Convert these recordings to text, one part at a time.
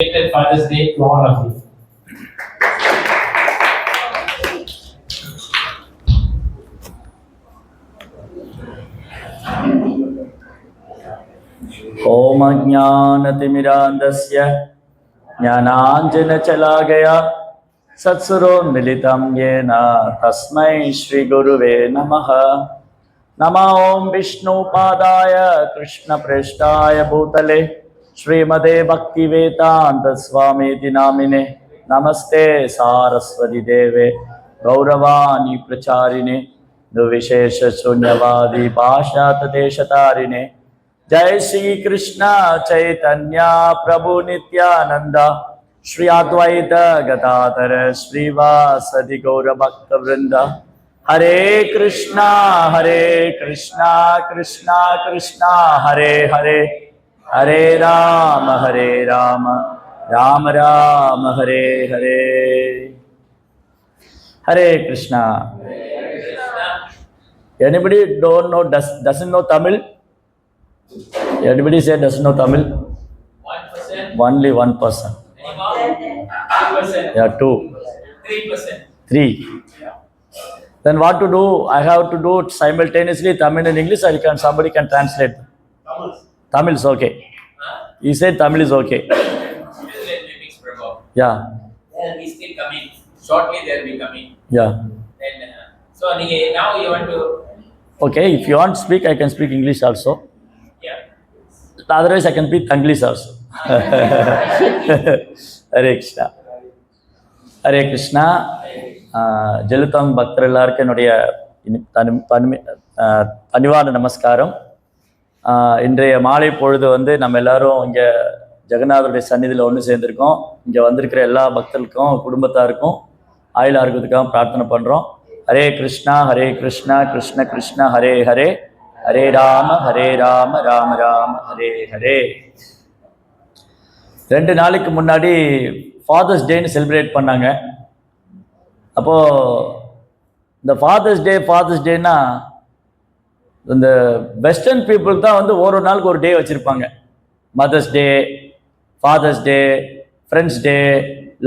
Father's Day to all of you. ओम ज्ञानतिमिरान्धस्य ज्ञानाञ्जनशलाकया सत्सुरोन्मिलितं येन तस्मै श्रीगुरुवे नमः। नमो ॐ विष्णुपादाय कृष्णप्रेष्ठाय भूतले श्रीमते भक्तिवेदान्तस्वामीति नामिने नमस्ते सारस्वती देवे गौरवाणी प्रचारिणे दुर्विशेष शून्यवादी पाश्चात्यदेशतारिणे जय श्री कृष्ण चैतन्य प्रभु नित्यानंद श्री अद्वैत गदाधर श्रीवासदि गौर भक्त वृंद हरे Krishna Krishna Krishna Hare Hare Hare Ram Ram Ram Hare Hare Hare Krishna. Anybody don't know doesn't know Tamil? Everybody say doesn't know Tamil? 1%. Only 1%. Anyone? 2%. Yeah, 2. 3%. 3. Yeah. Then what to do? I have to do it simultaneously Tamil and English, or somebody can translate. Tamil is okay. Huh? He said Tamil is okay. Still let me mix Prabhu. Yeah. They'll be still coming. Shortly they'll be coming. Yeah. Then, so now you want to. Okay, if you want to speak, I can speak English also. Yeah. Otherwise, I can speak English also. Hare Krishna. Hare Krishna. ஜெலுத்தம் பக்தர் எல்லாருக்கும் என்னுடைய பணிவான நமஸ்காரம். இன்றைய மாலை பொழுது நம்ம எல்லாரும் இங்கே ஜெகநாதருடைய சந்நிதியில் ஒன்று சேர்ந்திருக்கோம். இங்கே வந்திருக்கிற எல்லா பக்தர்களுக்கும் குடும்பத்தாருக்கும் ஆயுள் ஆரோக்கியத்துக்காக பிரார்த்தனை பண்ணுறோம். ஹரே கிருஷ்ணா கிருஷ்ண கிருஷ்ண ஹரே ஹரே ஹரே ராம ராம ராம ஹரே ஹரே. 2 நாளைக்கு முன்னாடி ஃபாதர்ஸ் டேன்னு செலிப்ரேட் பண்ணாங்க. அப்போது இந்த ஃபாதர்ஸ் டேனா இந்த வெஸ்டர்ன் பீப்புள் தான் ஒரு நாளுக்கு ஒரு டே வச்சுருப்பாங்க. Mother's day, father's day, friends day,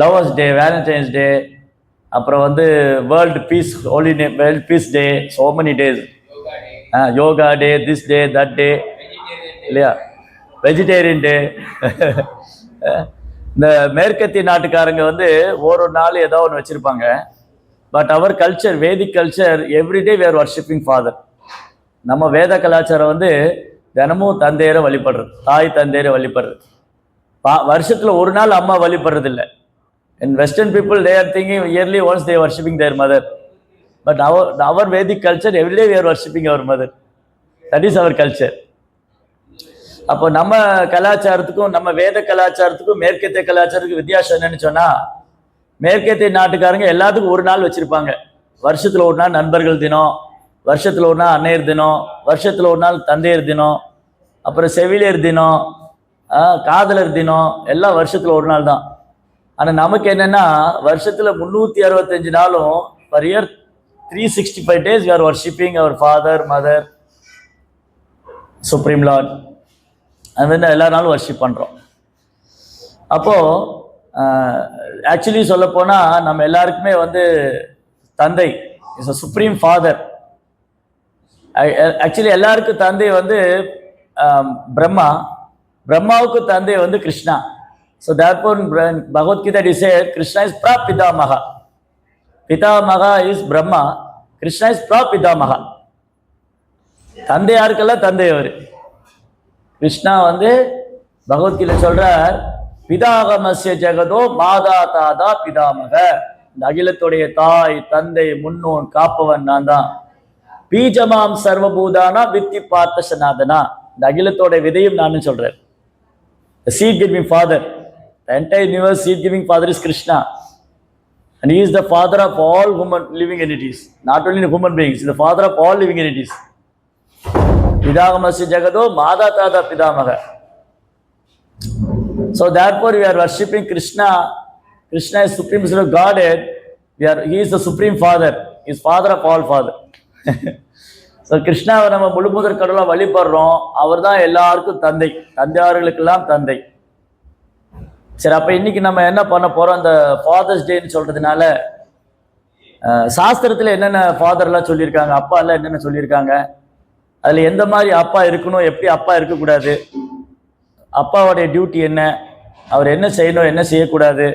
lovers day, valentine's day, அப்புறம் world peace world peace day, so many days. Yoga day, this day, that day, இல்லையா, வெஜிடேரியன் டே. இந்த மேற்கத்திய நாட்டுக்காரங்க ஒரு நாள் ஏதோ ஒன்று வச்சுருப்பாங்க. But our culture, Vedic culture, everyday we are worshipping father. நம்ம வேத கலாச்சாரம் தினமும் தந்தையரை வழிபடுறது, தாய் தந்தையரை வழிபடுறது. வருஷத்தில் ஒரு நாள் அம்மா வழிபடுறது இல்லை. In Western people, they are thinking yearly once they are worshipping their mother. But our Vedic culture, every day we are worshipping our mother. That is our culture. அப்போ நம்ம கலாச்சாரத்துக்கும் நம்ம வேத கலாச்சாரத்துக்கும் மேற்கத்திய கலாச்சாரத்துக்கும் வித்தியாசம் என்னன்னு சொன்னால், மேற்கத்திய நாட்டுக்காரங்க எல்லாத்துக்கும் ஒரு நாள் வச்சுருப்பாங்க. வருஷத்தில் ஒரு நாள் நண்பர்கள் தினம், வருஷத்தில் ஒரு நாள் அன்னையர் தினம், வருஷத்தில் ஒரு நாள் தந்தையர் தினம், அப்புறம் செவிலியர் தினம், காதலர் தினம், எல்லாம் வருஷத்தில் ஒரு நாள் தான். ஆனால் நமக்கு என்னென்னா வருஷத்தில் 365 நாளும் per year 365 days we are worshipping our father, mother, supreme lord. எல்லா நாளும் வர்ஷிப் பண்ணுறோம். அப்போது ஆக்சுவலி சொல்லப்போனால் நம்ம எல்லாருக்குமே தந்தை is a supreme father. Actually எல்லாருக்கும் தந்தை பிரம்மாவுக்கு தந்தை Krishna. So therefore, Bhagavad Gita it said Krishna is Prapitamaha. Pitamaha is Brahma. Krishna is Prapitamaha. தந்தை யாருக்கெல்லாம் தந்தை அவர். கிருஷ்ணா பகவத் கீதை சொல்றார், பிதாகமஸ்ய ஜெகதோ மாதா தாதா பிதாமக. இந்த அகிலத்துடைய தாய் தந்தை முன்னோன் காப்பவன் நான் தான். பீஜமாம் சர்வபூதானா வித்தி பார்த்த சனாதனா. இந்த அகிலத்தோட விதையும் நான் சொல்றேன். The seed giving father, the entire universe seed giving father is Krishna, and he is the father of all human living entities, not only human beings, he is the father of all living entities. Pidagamasi jagado mada tada pidamaga. So therefore we are worshipping Krishna. Krishna is supreme Godhead. He is the supreme father. He is father of all father. So கிருஷ்ணாவை நம்ம முழுமுதற் கடவுளாக வழிபடுறோம். அவர் தான் எல்லாருக்கும் தந்தை, தந்தையார்களுக்கெல்லாம் தந்தை. சரி, அப்ப இன்னைக்கு நம்ம என்ன பண்ண போறோம்? அந்த ஃபாதர்ஸ் டேன்னு சொல்றதுனால சாஸ்திரத்துல என்னென்ன ஃபாதர்லாம் சொல்லியிருக்காங்க, அப்பா எல்லாம் என்னென்ன சொல்லியிருக்காங்க, அதுல எந்த மாதிரி அப்பா இருக்கணும், எப்படி அப்பா இருக்கக்கூடாது, அப்பாவுடைய டியூட்டி என்ன, அவர் என்ன செய்யணும் என்ன செய்யக்கூடாது,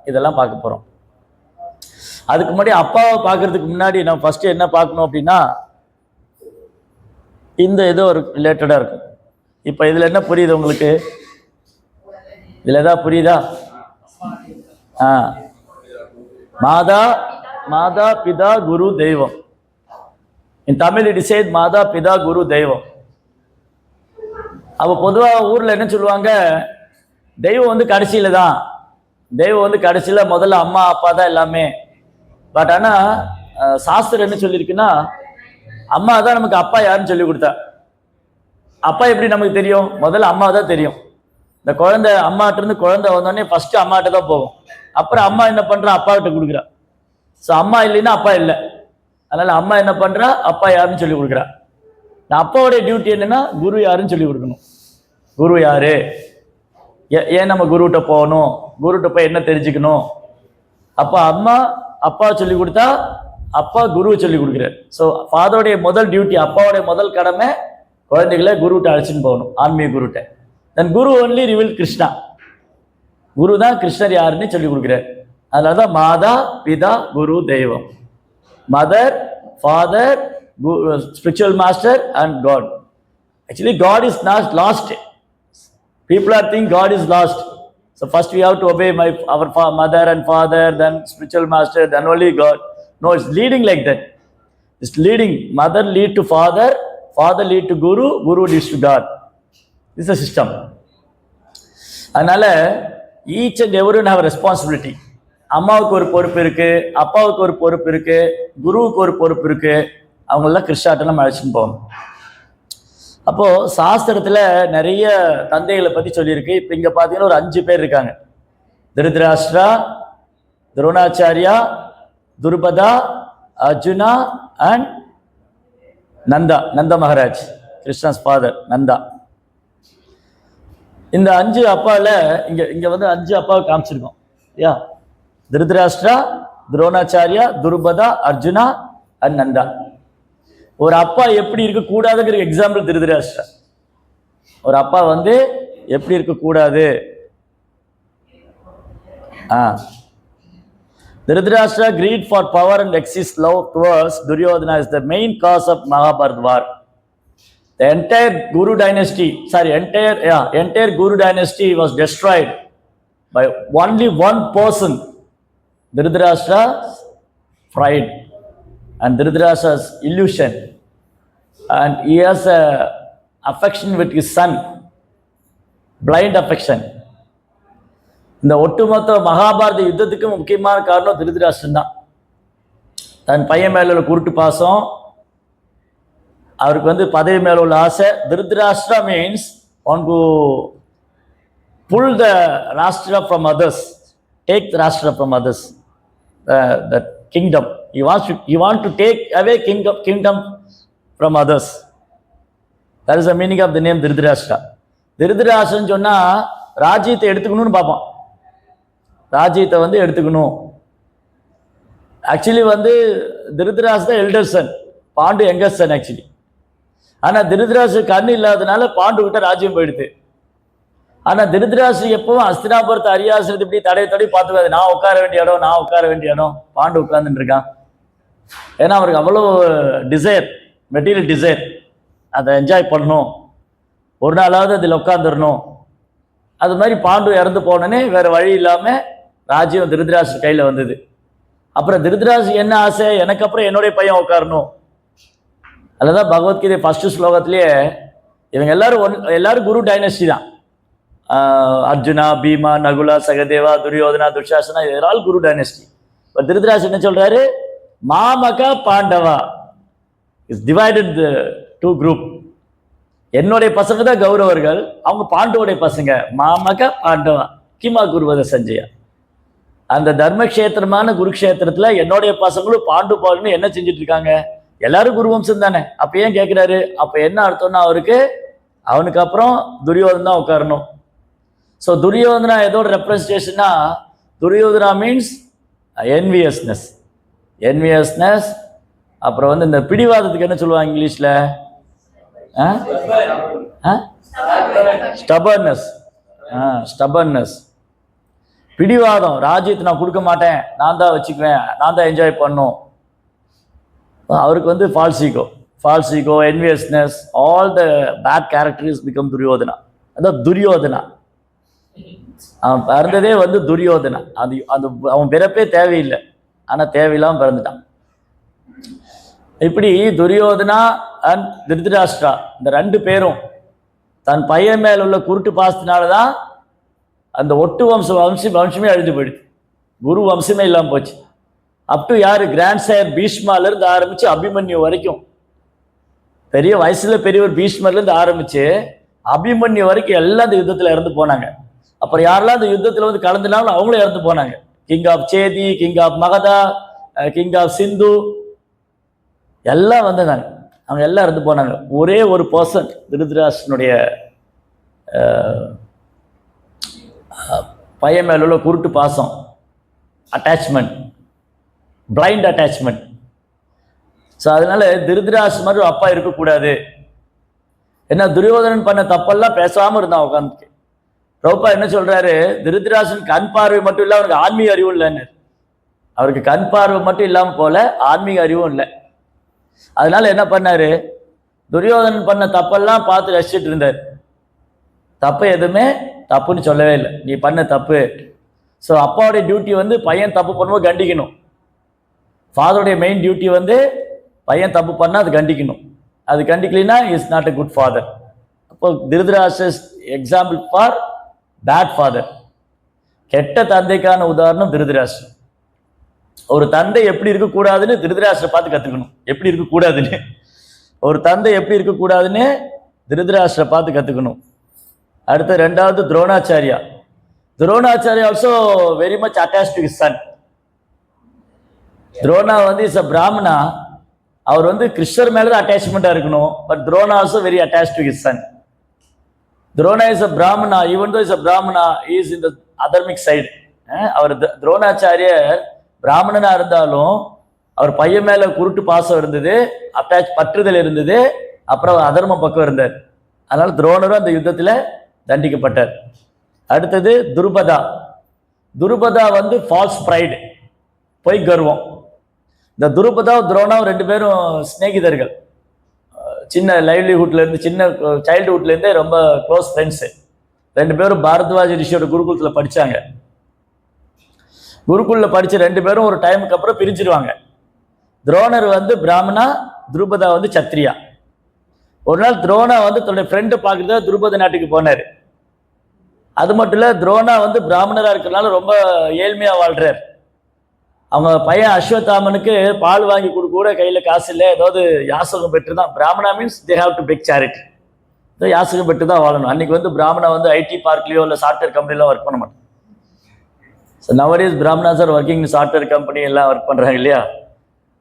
இதெல்லாம் பார்க்க போறோம். அதுக்கு முன்னாடி அப்பாவை பார்க்கறதுக்கு முன்னாடி நம்ம ஃபர்ஸ்ட் என்ன பார்க்கணும் அப்படின்னா, இந்த ஏதோ ஒரு ரிலேட்டடா இருக்கும். இப்போ இதுல என்ன புரியுது உங்களுக்கு? இதுல ஏதாவது புரியுதா? மாதா மாதா பிதா குரு தெய்வம். இன் தமிழ் இட் இஸ் சேட் மாதா பிதா குரு தெய்வம். அப்போ பொதுவாக ஊர்ல என்ன சொல்லுவாங்க, தெய்வம் வந்து கடைசியில தான், தெய்வம் வந்து கடைசியில, முதல்ல அம்மா அப்பா தான் எல்லாமே. பட் ஆனா சாஸ்திரம் என்ன சொல்லியிருக்குன்னா, அம்மா தான் நமக்கு அப்பா யாருன்னு சொல்லி கொடுத்தா. அப்பா எப்படி நமக்கு தெரியும்? முதல்ல அம்மா தான் தெரியும். இந்த குழந்தை அம்மாட்ட இருந்து குழந்தை வந்தோடனே ஃபர்ஸ்ட் அம்மாட்ட தான் போகும். அப்புறம் அம்மா என்ன பண்றா? அப்பா கிட்ட கொடுக்குறா. ஸோ அம்மா இல்லைன்னா அப்பா இல்லை. அதனால அம்மா என்ன பண்றா? அப்பா யாருன்னு சொல்லி கொடுக்குறா. அப்பாவுடைய டியூட்டி என்னன்னா, குரு யாருன்னு சொல்லி கொடுக்கணும். குரு யாரு, ஏன் நம்ம குருகிட்ட போகணும், குருகிட்ட போய் என்ன தெரிஞ்சுக்கணும். அப்பா அம்மா அப்பா சொல்லி கொடுத்தா, அப்பா குருவை சொல்லி கொடுக்குறாரு. ஸோ ஃபாதருடைய முதல் டியூட்டி, அப்பாவுடைய முதல் கடமை குழந்தைகளை குருகிட்ட அழைச்சின்னு போகணும், ஆன்மீக குருகிட்ட. தென் குரு ஒன்லி ரிவீல் கிருஷ்ணா. குரு தான் கிருஷ்ணர் யாருன்னு சொல்லி கொடுக்குறாரு. அதனாலதான் மாதா பிதா குரு தெய்வம். Mother, father, spiritual master and god. Actually god is not lost. People are think God is lost. So first we have to obey our mother and father, then spiritual master, then only God. No, it's leading like that. It's leading. Mother lead to father, father lead to guru, guru leads to God. This is a system. அதனால each and everyone have a responsibility. அம்மாவுக்கு ஒரு பொறுப்பு இருக்கு, அப்பாவுக்கு ஒரு பொறுப்பு இருக்கு, குருவுக்கு ஒரு பொறுப்பு இருக்கு. அவங்களெல்லாம் கிருஷ்ணாட்ட நம்ம அழைச்சின்னு போகணும். அப்போ சாஸ்திரத்துல நிறைய தந்தைகளை பத்தி சொல்லியிருக்கு. இப்ப இங்க பாத்தீங்கன்னா ஒரு 5 பேர் இருக்காங்க. திருதராஷ்டிரா, துரோணாச்சாரியா, துருபதா, அர்ஜுனா அண்ட் நந்தா. நந்த மகாராஜ், கிருஷ்ணாஸ் ஃபாதர் நந்தா. இந்த 5 அப்பால இங்க வந்து 5 அப்பாவை காமிச்சிருக்கோம். Yeah, Dhritarashtra, Dronacharya, Drupada, Arjuna and Nanda. ஒரு அப்பா எப்படி இருக்கக்கூடாதுங்கிற எக்ஸாம்பிள் திருதராஷ்டிரா. ஒரு அப்பா வந்து எப்படி இருக்கக்கூடாது. Dhritarashtra greed for power and excess love towards Duryodhana is the main cause of Mahabharata war. The entire Guru dynasty, entire Guru dynasty was destroyed by only one person, Dhritarashtra's pride and Dhritarashtra's illusion, and he has a affection with his son, blind affection. இந்த ஒட்டுமொத்த மகாபாரத யுத்தத்துக்கு முக்கியமான காரணம் திருதராஷ்டிரன் தான். தன் பையன் மேல உள்ள குருட்டு பாசம், அவருக்கு வந்து பதவி மேல உள்ள ஆசை. Dhritarashtra means want to pull the Rashtra from others, take the Rashtra from others, the kingdom. He wants to take away kingdom from others. That is the meaning of the name Dhritarashtra. Dhritarashtra சொன்னா ராஜ்யத்தை எடுத்துக்கணும்னு பார்ப்பான். ராஜ்யத்தை வந்து எடுத்துக்கணும். Actually வந்து Dhritarashtra elder son, Pandu younger son actually. ஆனா திருதராஷ்டிர கண்ணு இல்லாதனால பாண்டு கிட்ட ராஜ்யம் போயிடுது. ஆனா திருதராஷ்டிர எப்பவும் அஸ்தினாபுரத்தை அரியாசனத்தை இப்படி தடை பார்த்துக்காது. நான் உட்கார வேண்டிய இடம் பாண்டு உட்கார்ந்துட்டு இருக்கான். ஏன்னா அவருக்கு அவ்வளோ டிசைர், மெட்டீரியல் டிசைர், அதை என்ஜாய் பண்ணணும், ஒரு நாளாவது அதில் உட்காந்துடணும். அது மாதிரி பாண்டு இறந்து போனோன்னே வேற வழி இல்லாம ராஜ்யம் திருதராஷ்டிர கையில வந்தது. அப்புறம் திருதராஷ்டிர என்ன ஆசை, எனக்கு அப்புறம் என்னுடைய பையன் உட்காரணும். அதுதான் பகவத்கீதை ஃபர்ஸ்ட் ஸ்லோகத்திலேயே இவங்க எல்லாரும் குரு டைனஸ்டி தான். அர்ஜுனா, பீமா, நகுலா, சகதேவா, துரியோதனா, துஷாசனா, இதெல்லாம் குரு டைனஸ்டி. இப்போ திருதராஷ்டிர என்ன சொல்றாரு, மாமகா Pandava is divided two group. என்னுடைய பசங்க தான் கௌரவர்கள், அவங்க பாண்டவோடைய பசங்க. மாமக பாண்டவா கிமா குருவத சஞ்சயா. அந்த தர்மக்ஷேத்திரமான குருக்ஷேத்திரத்துல என்னுடைய பசங்களும் பாண்டு பாடுன்னு என்ன செஞ்சுட்டு இருக்காங்க? எல்லாரும் குருவம்சம் தானே. அப்ப ஏன் கேட்கிறாரு? அப்ப என்ன அர்த்தம்னா அவனுக்கு அப்புறம் துரியோதன் தான் உட்காரணும். ஸோ துரியோதனா எதோட ரெப்ரஸன்டேஷன்னா, துரியோதனா மீன்ஸ் என்வியஸ்னஸ். அப்புறம் வந்து இந்த பிடிவாதத்துக்கு என்ன சொல்லுவாங்க இங்கிலீஷில்? ஸ்டபர்னஸ். பிடிவாதம். ராஜ்யத்தை நான் கொடுக்க மாட்டேன், நான் தான் வச்சுக்குவேன், நான் தான் என்ஜாய் பண்ணும். அவருக்கு வந்து false ego, enviousness, all the bad characters become Duryodhana. அதான் துரியோதனா. அவன் பிறந்ததே வந்து துரியோதனா. அது அவன் பிறப்பே தேவையில்லை, ஆனால் தேவையில்லாமல் பிறந்துட்டான். இப்படி துரியோதனா அண்ட் திருதராஷ்டிரா இந்த ரெண்டு பேரும் தன் பையன் மேல் உள்ள குருட்டு பாசத்தினால தான் அந்த ஒட்டு வம்சமே அழிஞ்சு போயிடுது. குரு வம்சமே இல்லாமல் போச்சு. அப் டு யாரு? கிராண்ட் சாயர் பீஷ்மாலேருந்து ஆரம்பித்து அபிமன்யு வரைக்கும், பெரிய வயசுல பெரியவர் பீஷ்மர்லேருந்து ஆரம்பித்து அபிமன்யு வரைக்கும் எல்லாம் இந்த யுத்தத்தில் இறந்து போனாங்க. அப்புறம் யாரெல்லாம் இந்த யுத்தத்தில் வந்து கலந்துனாலும் அவங்களும் இறந்து போனாங்க. கிங் ஆஃப் சேதி, கிங் ஆஃப் மகதா, கிங் ஆஃப் சிந்து எல்லாம் வந்தாங்க. அவங்க எல்லாம் இறந்து போனாங்க. ஒரே ஒரு பர்சன், திருதராஷ்டிரனுடைய பையன் மேல உள்ள குருட்டு பாசம், அட்டாச்மெண்ட், பிளைண்ட் அட்டாச்மெண்ட். ஸோ அதனால திருதராஷ்டிர மாதிரி அப்பா இருக்கக்கூடாது. என்ன துரியோதனன் பண்ண தப்பெல்லாம் பேசாமல் இருந்தான் உட்காந்துக்கு. பிரபுபா என்ன சொல்றாரு? திருதராஷ்டிரன் கண் பார்வை மட்டும் இல்லை, அவனுக்கு ஆன்மீக அறிவும் இல்லைன்னு. அவருக்கு கண் பார்வை மட்டும் இல்லாமல் போல ஆன்மீக அறிவும் இல்லை. அதனால என்ன பண்ணாரு? துரியோதனன் பண்ண தப்பெல்லாம் பார்த்து ரசிச்சுட்டு இருந்தார். தப்பு எதுவுமே தப்புன்னு சொல்லவே இல்லை. நீ பண்ண தப்பு. ஸோ அப்பாவுடைய டியூட்டி வந்து பையன் தப்பு பண்ணும்போது கண்டிக்கணும். ஃபாதருடைய மெயின் டியூட்டி வந்து பையன் தப்பு பண்ணால் அது கண்டிக்கணும். அது கண்டிக்கலைன்னா is not a good father. அப்போ Dhritarashtra's example for bad father. கெட்ட தந்தைக்கான உதாரணம் திருதராஷ்டிரன். ஒரு தந்தை எப்படி இருக்கக்கூடாதுன்னு திருதராஷ்டிரரை பார்த்து கற்றுக்கணும். எப்படி இருக்கக்கூடாதுன்னு ஒரு தந்தை எப்படி இருக்கக்கூடாதுன்னு திருதராஷ்டிரரை பார்த்து கற்றுக்கணும். அடுத்து ரெண்டாவது Dronacharya. Dronacharya also very much attach to his son. Drona வந்து இஸ் அ பிராமணா. அவர் வந்து கிருஷ்ணர் மேலதான் அட்டாச்மெண்டா இருக்கணும். But Drona also very attach to his son. Drona is a Brahmana, even though is a Brahmana, is in the adharmic side. அவர் துரோணாச்சாரியர் பிராமணனா இருந்தாலும் அவர் பையன் மேல குருட்டு பாசம் இருந்தது, பற்றுதல் இருந்தது, அப்புறம் அதர்ம பக்கம் இருந்தார். அதனால துரோணரும் அந்த யுத்தத்துல தண்டிக்கப்பட்டார். அடுத்தது துருபதா. துருபதா வந்து ஃபால்ஸ் ப்ரைடு, பொய் கர்வம். இந்த துருபதாவும் துரோணாவும் ரெண்டு பேரும் சிநேகிதர்கள். சின்ன லைவ்லிஹுட்ல இருந்து, சின்ன சைல்டுஹுட்ல இருந்தே ரொம்ப க்ளோஸ் ஃப்ரெண்ட்ஸு. ரெண்டு பேரும் பாரத்வாஜ ரிஷியோட குருகுலத்துல படிச்சாங்க. குருகுலில் படிச்ச ரெண்டு பேரும் ஒரு டைமுக்கு அப்புறம் பிரிஞ்சிருவாங்க. துரோணர் வந்து பிராமணா, துருபதா வந்து சத்திரியா. ஒரு நாள் துரோணா வந்து தன்னுடைய ஃப்ரெண்டை பார்க்குறதா துருபத நாட்டுக்கு போனார். அது மட்டும் இல்லை, துரோணா வந்து பிராமணராக இருக்கிறனால ரொம்ப ஏழ்மையாக வாழ்றார். அவங்க பையன் அஸ்வத்தாமனுக்கு பால் வாங்கி கூட கையில் காசு இல்லை, ஏதாவது யாசகம் பெற்று தான். Brahmana means they have to beg charity. ஏதோ யாசகம் பெற்று தான் வாழணும். அன்னைக்கு வந்து பிராமணா வந்து ஐடி பார்க்லையோ இல்லை சாஃப்ட்வேர் கம்பெனிலாம் ஒர்க் பண்ண மாட்டோம். So nowadays Brahmanas are working in software company எல்லாம் ஒர்க் பண்ணுறாங்க இல்லையா?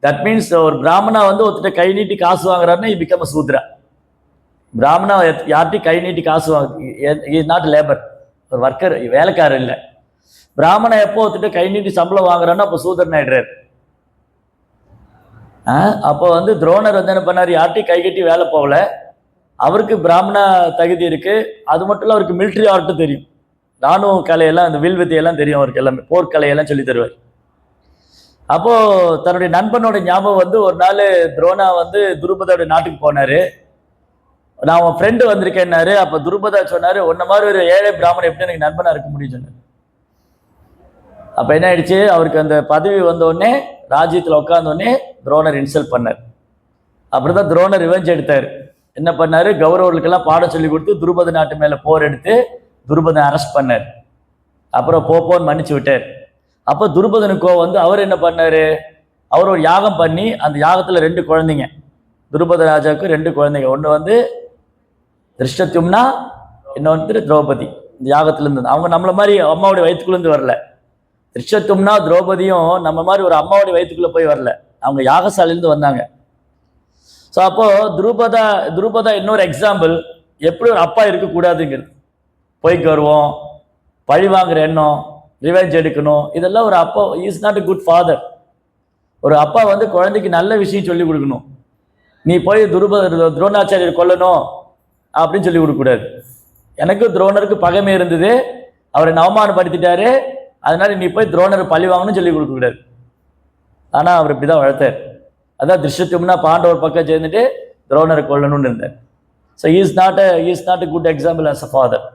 தட் மீன்ஸ் ஒரு பிராமணா வந்து ஒருத்தர் கை நீட்டி காசு வாங்குறாருன்னா இ பிகம் அ சூத்ரா. பிராமணா யார்ட்டையும் கை நீட்டி காசு இஸ் நாட் லேபர், ஒரு ஒர்க்கர், வேலைக்காரர் இல்லை. பிராமணா எப்போ ஒருத்தர் கை நீட்டி சம்பளம் வாங்குறான்னா அப்போ சூதரன் ஆயிடுறாரு. அப்போ வந்து துரோணர் வந்து என்ன பண்ணார்? யார்ட்டையும் கை கட்டி வேலை போகல. அவருக்கு பிராமண தகுதி இருக்கு. அது மட்டும் இல்லை, அவருக்கு மிலிட்ரி ஆர்ட்டும் தெரியும். ராணுவ கலையெல்லாம், அந்த வில் வித்தையெல்லாம் தெரியும் அவருக்கு. எல்லாமே போர்க்கலையெல்லாம் சொல்லி தருவார். அப்போ தன்னுடைய நண்பனோட ஞாபகம் வந்து ஒரு நாள் துரோணா வந்து துருபதோட நாட்டுக்கு போனாரு. நான் உன் ஃப்ரெண்டு வந்திருக்கேன்னாரு. அப்போ துருபதா சொன்னாரு, உன்ன மாதிரி ஒரு ஏழை பிராமணன் எப்படி எனக்கு நண்பனா இருக்க முடியும் சொன்னார். அப்போ என்ன ஆயிடுச்சு? அவருக்கு அந்த பதவி வந்தோடனே, ராஜ்யத்தில் உட்காந்தோடனே துரோணர் இன்சல்ட் பண்ணார். அப்புறம் தான் துரோணர் ரிவெஞ்ச் எடுத்தார். என்ன பண்ணாரு? கௌரவர்களுக்கெல்லாம் பாடம் சொல்லி கொடுத்து துருபத நாட்டு மேலே போர் எடுத்து துருபதன் அரெஸ்ட் பண்ணார். அப்புறம் போன்னு மன்னிச்சு விட்டார். அப்போ துருபதனுக்கோ வந்து அவர் என்ன பண்ணாரு? அவர் ஒரு யாகம் பண்ணி அந்த யாகத்தில் 2 குழந்தைங்க, துருபத ராஜாவுக்கு 2 குழந்தைங்க. ஒன்று வந்து திருஷ்டத்யும்னா, இன்னொன்று திரௌபதி. இந்த யாகத்திலேருந்து அவங்க நம்மள மாதிரி அம்மாவுடைய வயிற்றுக்குள்ளேருந்து வரல. திருஷ்டத்யும்னா திரௌபதியும் நம்ம மாதிரி ஒரு அம்மாவுடைய வயிற்றுக்குள்ளே போய் வரல, அவங்க யாகசாலையிலேருந்து வந்தாங்க. ஸோ அப்போ துருபதா இன்னொரு எக்ஸாம்பிள், எப்படி ஒரு அப்பா இருக்கக்கூடாதுங்கிறது. பொய் கர்வம், பழி வாங்குற எண்ணம், ரிவெஞ்ச் எடுக்கணும், இதெல்லாம் ஒரு அப்பா is not a good father. ஒரு அப்பா வந்து குழந்தைக்கு நல்ல விஷயம் சொல்லி கொடுக்கணும். நீ போய் துரோணாச்சாரியர் கொல்லணும் அப்படின்னு சொல்லி கொடுக்கக்கூடாது. எனக்கு துரோணருக்கு பகைமை இருந்தது, அவரை அவமானப்படுத்திட்டாரு, அதனால நீ போய் துரோணரை பழி வாங்கணும்னு சொல்லி கொடுக்கக்கூடாது. ஆனால் அவர் இப்படி தான் வளர்த்தார். அதான் திருஷ்யத்தும்னா பாண்டவர் பக்கம் சேர்ந்துட்டு துரோணரை கொல்லணும்னு இருந்தார். So is not a good example as a father.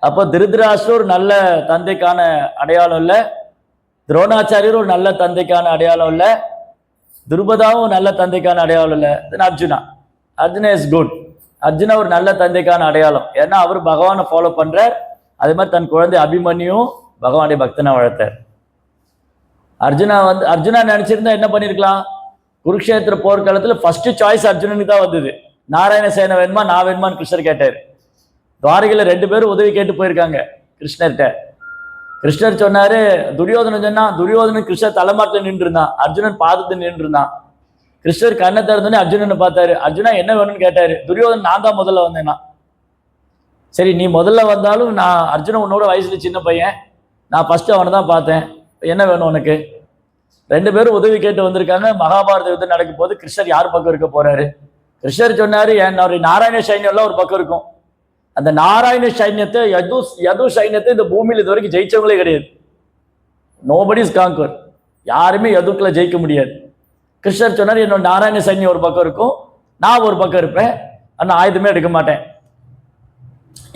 அப்போ திருதராஷ்டிரர் ஒரு நல்ல தந்தைக்கான அடையாளம் இல்லை, துரோணாச்சாரியர் ஒரு நல்ல தந்தைக்கான அடையாளம் இல்லை, துருபதாவும் நல்ல தந்தைக்கான அடையாளம் இல்லை. தென் அர்ஜுனா இஸ் குட். அர்ஜுனா ஒரு நல்ல தந்தைக்கான அடையாளம். ஏன்னா அவர் பகவானை ஃபாலோ பண்றார். அதே மாதிரி தன் குழந்தை அபிமன்யும் பகவானுடைய பக்தனா வளர்த்தார். அர்ஜுனா நினைச்சிருந்தா என்ன பண்ணிருக்கலாம்? குருக்ஷேத்திர போர்க்காலத்துல ஃபர்ஸ்ட் சாய்ஸ் அர்ஜுனனுக்கு தான் வந்தது. நாராயண சேனை வேணுமா நான் வேணுமான்னு கிருஷ்ணர் கேட்டார். துவாரகையில 2 பேரும் உதவி கேட்டு போயிருக்காங்க கிருஷ்ணர்கிட்ட. கிருஷ்ணர் சொன்னாரு, துரியோதனன் சொன்னா, துரியோதனன் கிருஷ்ணர் தலைமாட்டில் நின்று இருந்தான், அர்ஜுனன் பாதத்தில் நின்று இருந்தான். கிருஷ்ணர் கண்ணை திறந்தோடனே அர்ஜுனனை பார்த்தாரு. அர்ஜுனா என்ன வேணும்னு கேட்டாரு. துரியோதனன் நான் தான் முதல்ல வந்தேன்னா. சரி நீ முதல்ல வந்தாலும் நான் அர்ஜுனன் உன்னோட வயசுல சின்ன பையன், நான் ஃபர்ஸ்ட் அவனை தான் பார்த்தேன், என்ன வேணும் உனக்கு? 2 பேரும் உதவி கேட்டு வந்திருக்காங்க. மகாபாரத யுத்தம் நடக்கும் போது கிருஷ்ணர் யார் பக்கம் இருக்க போறாரு? கிருஷ்ணர் சொன்னாரு, என்னுடைய நாராயண சைன்யம்லாம் ஒரு பக்கம் இருக்கும். அந்த நாராயண சைன்யத்தை யது சைன்யத்தை இந்த பூமியில் இது வரைக்கும் ஜெயிச்சவங்களே கிடையாது. Nobody is conquer. யாருமே யதுக்குள்ள ஜெயிக்க முடியாது. கிருஷ்ணர் சொன்னார், என்னோட நாராயண சைன்யம் ஒரு பக்கம் இருக்கும், நான் ஒரு பக்கம் இருப்பேன், ஆனால் ஆயுதமே எடுக்க மாட்டேன்.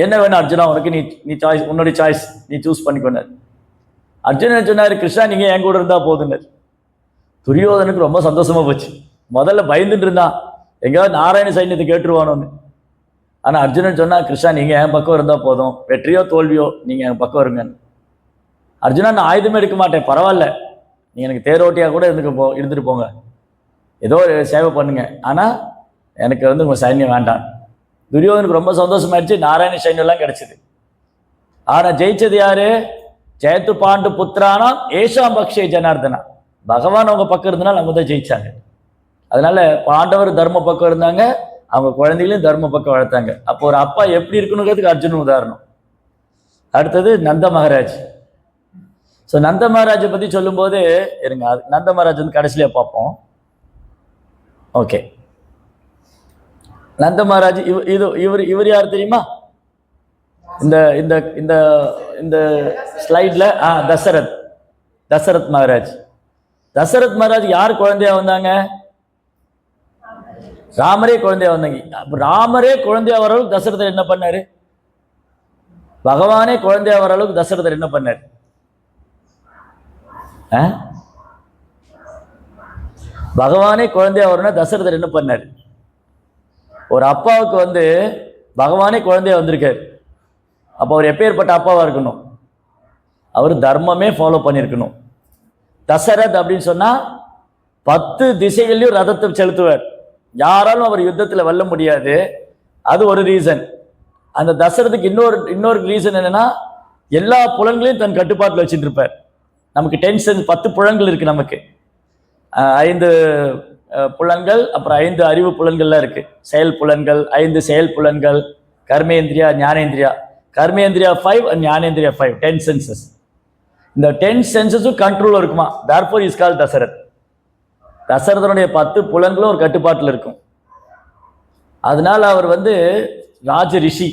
என்ன வேணும் அர்ஜுனா உனக்கு? நீ சாய்ஸ், உன்னுடைய சாய்ஸ், நீ சூஸ் பண்ணிக்கொண்டார். அர்ஜுனன் சொன்னார், கிருஷ்ணா நீங்க என் கூட இருந்தா போதுன்னார். துரியோதனுக்கு ரொம்ப சந்தோஷமா போச்சு. முதல்ல பயந்துட்டு இருந்தான், எங்கேயாவது நாராயண சைன்யத்தை கேட்டுருவானோன்னு. ஆனா அர்ஜுனன் சொன்னா, கிருஷ்ணா நீங்க என் பக்கம் இருந்தா போதும், வெற்றியோ தோல்வியோ நீங்க என் பக்கம் இருங்க. அர்ஜுனா நான் ஆயுதமே எடுக்க மாட்டேன், பரவாயில்ல, நீங்க எனக்கு தேரோட்டியா கூட இருந்துட்டு போங்க, ஏதோ ஒரு சேவை பண்ணுங்க, ஆனா எனக்கு வந்து உங்க சைன்யம் வேண்டாம். துரியோதனுக்கு ரொம்ப சந்தோஷமாயிடுச்சு, நாராயண சைன்யம்லாம் கிடைச்சது. ஆனா ஜெயிச்சது யாரு? ஜெயத்து பாண்டு புத்திரானாம் ஏஷாம் பக்ஷே ஜனார்தனா. பகவான் அவங்க பக்கம் இருந்தனால அவங்க தான் ஜெயிச்சாங்க. அதனால பாண்டவர் தர்ம பக்கம் இருந்தாங்க, அவங்க குழந்தைகளையும் தர்ம பக்கம் வளர்த்தாங்க. அப்போ ஒரு அப்பா எப்படி இருக்கணுங்கிறதுக்கு அர்ஜுனன் உதாரணம். அடுத்தது நந்த மகாராஜ். ஸோ நந்த மகாராஜை பத்தி சொல்லும் போது இருங்க, நந்த மகாராஜ் வந்து கடைசியில பார்ப்போம். ஓகே, நந்த மகாராஜ் இவர் யார் தெரியுமா? இந்த இந்த இந்த இந்த ஸ்லைட்ல தசரத் மகாராஜ். தசரத் மகாராஜ் யார் குழந்தையா வந்தாங்க? ராமரே குழந்தையா வந்தாங்க. ராமரே குழந்தையா வர அளவுக்கு தசரதர் என்ன பண்ணாரு? பகவானே குழந்தையா வர அளவுக்கு தசரதர் என்ன பண்ணாரு? பகவானே குழந்தையா வரணும்னா தசரதர் என்ன பண்ணாரு? ஒரு அப்பாவுக்கு வந்து பகவானே குழந்தையா வந்திருக்காரு. அப்போ அவர் எப்பேற்பட்ட அப்பாவா இருக்கணும்? அவர் தர்மமே ஃபாலோ பண்ணியிருக்கணும். தசரத் அப்படின்னு சொன்னா 10 திசைகள்லையும் ரதத்தை செலுத்துவார், யாராலும் அவர் யுத்தத்துல வெல்ல முடியாது. அது ஒரு ரீசன். அந்த தசரத்துக்கு இன்னொரு ரீசன் என்னன்னா, எல்லா புலன்களையும் தன் கட்டுப்பாட்டில் வச்சுட்டு இருப்பார். நமக்கு 10 சென்ஸ் 10 புலன்கள் இருக்கு. நமக்கு 5 புலன்கள், அப்புறம் 5 அறிவு புலன்கள்லாம் இருக்கு. செயல் புலன்கள் 5, செயல் புலன்கள், கர்மேந்திரியா, ஞானேந்திரியா. கர்மேந்திரியா 5 and ஞானேந்திரியா 5, 10 சென்சஸ். இந்த 10 சென்சஸும் கண்ட்ரோல் இருக்குமா. therefore is called Dasharath. தசரதனுடைய 10 புலன்களும் ஒரு கட்டுப்பாட்டில் இருக்கும். அதனால அவர் வந்து ராஜ ரிஷி.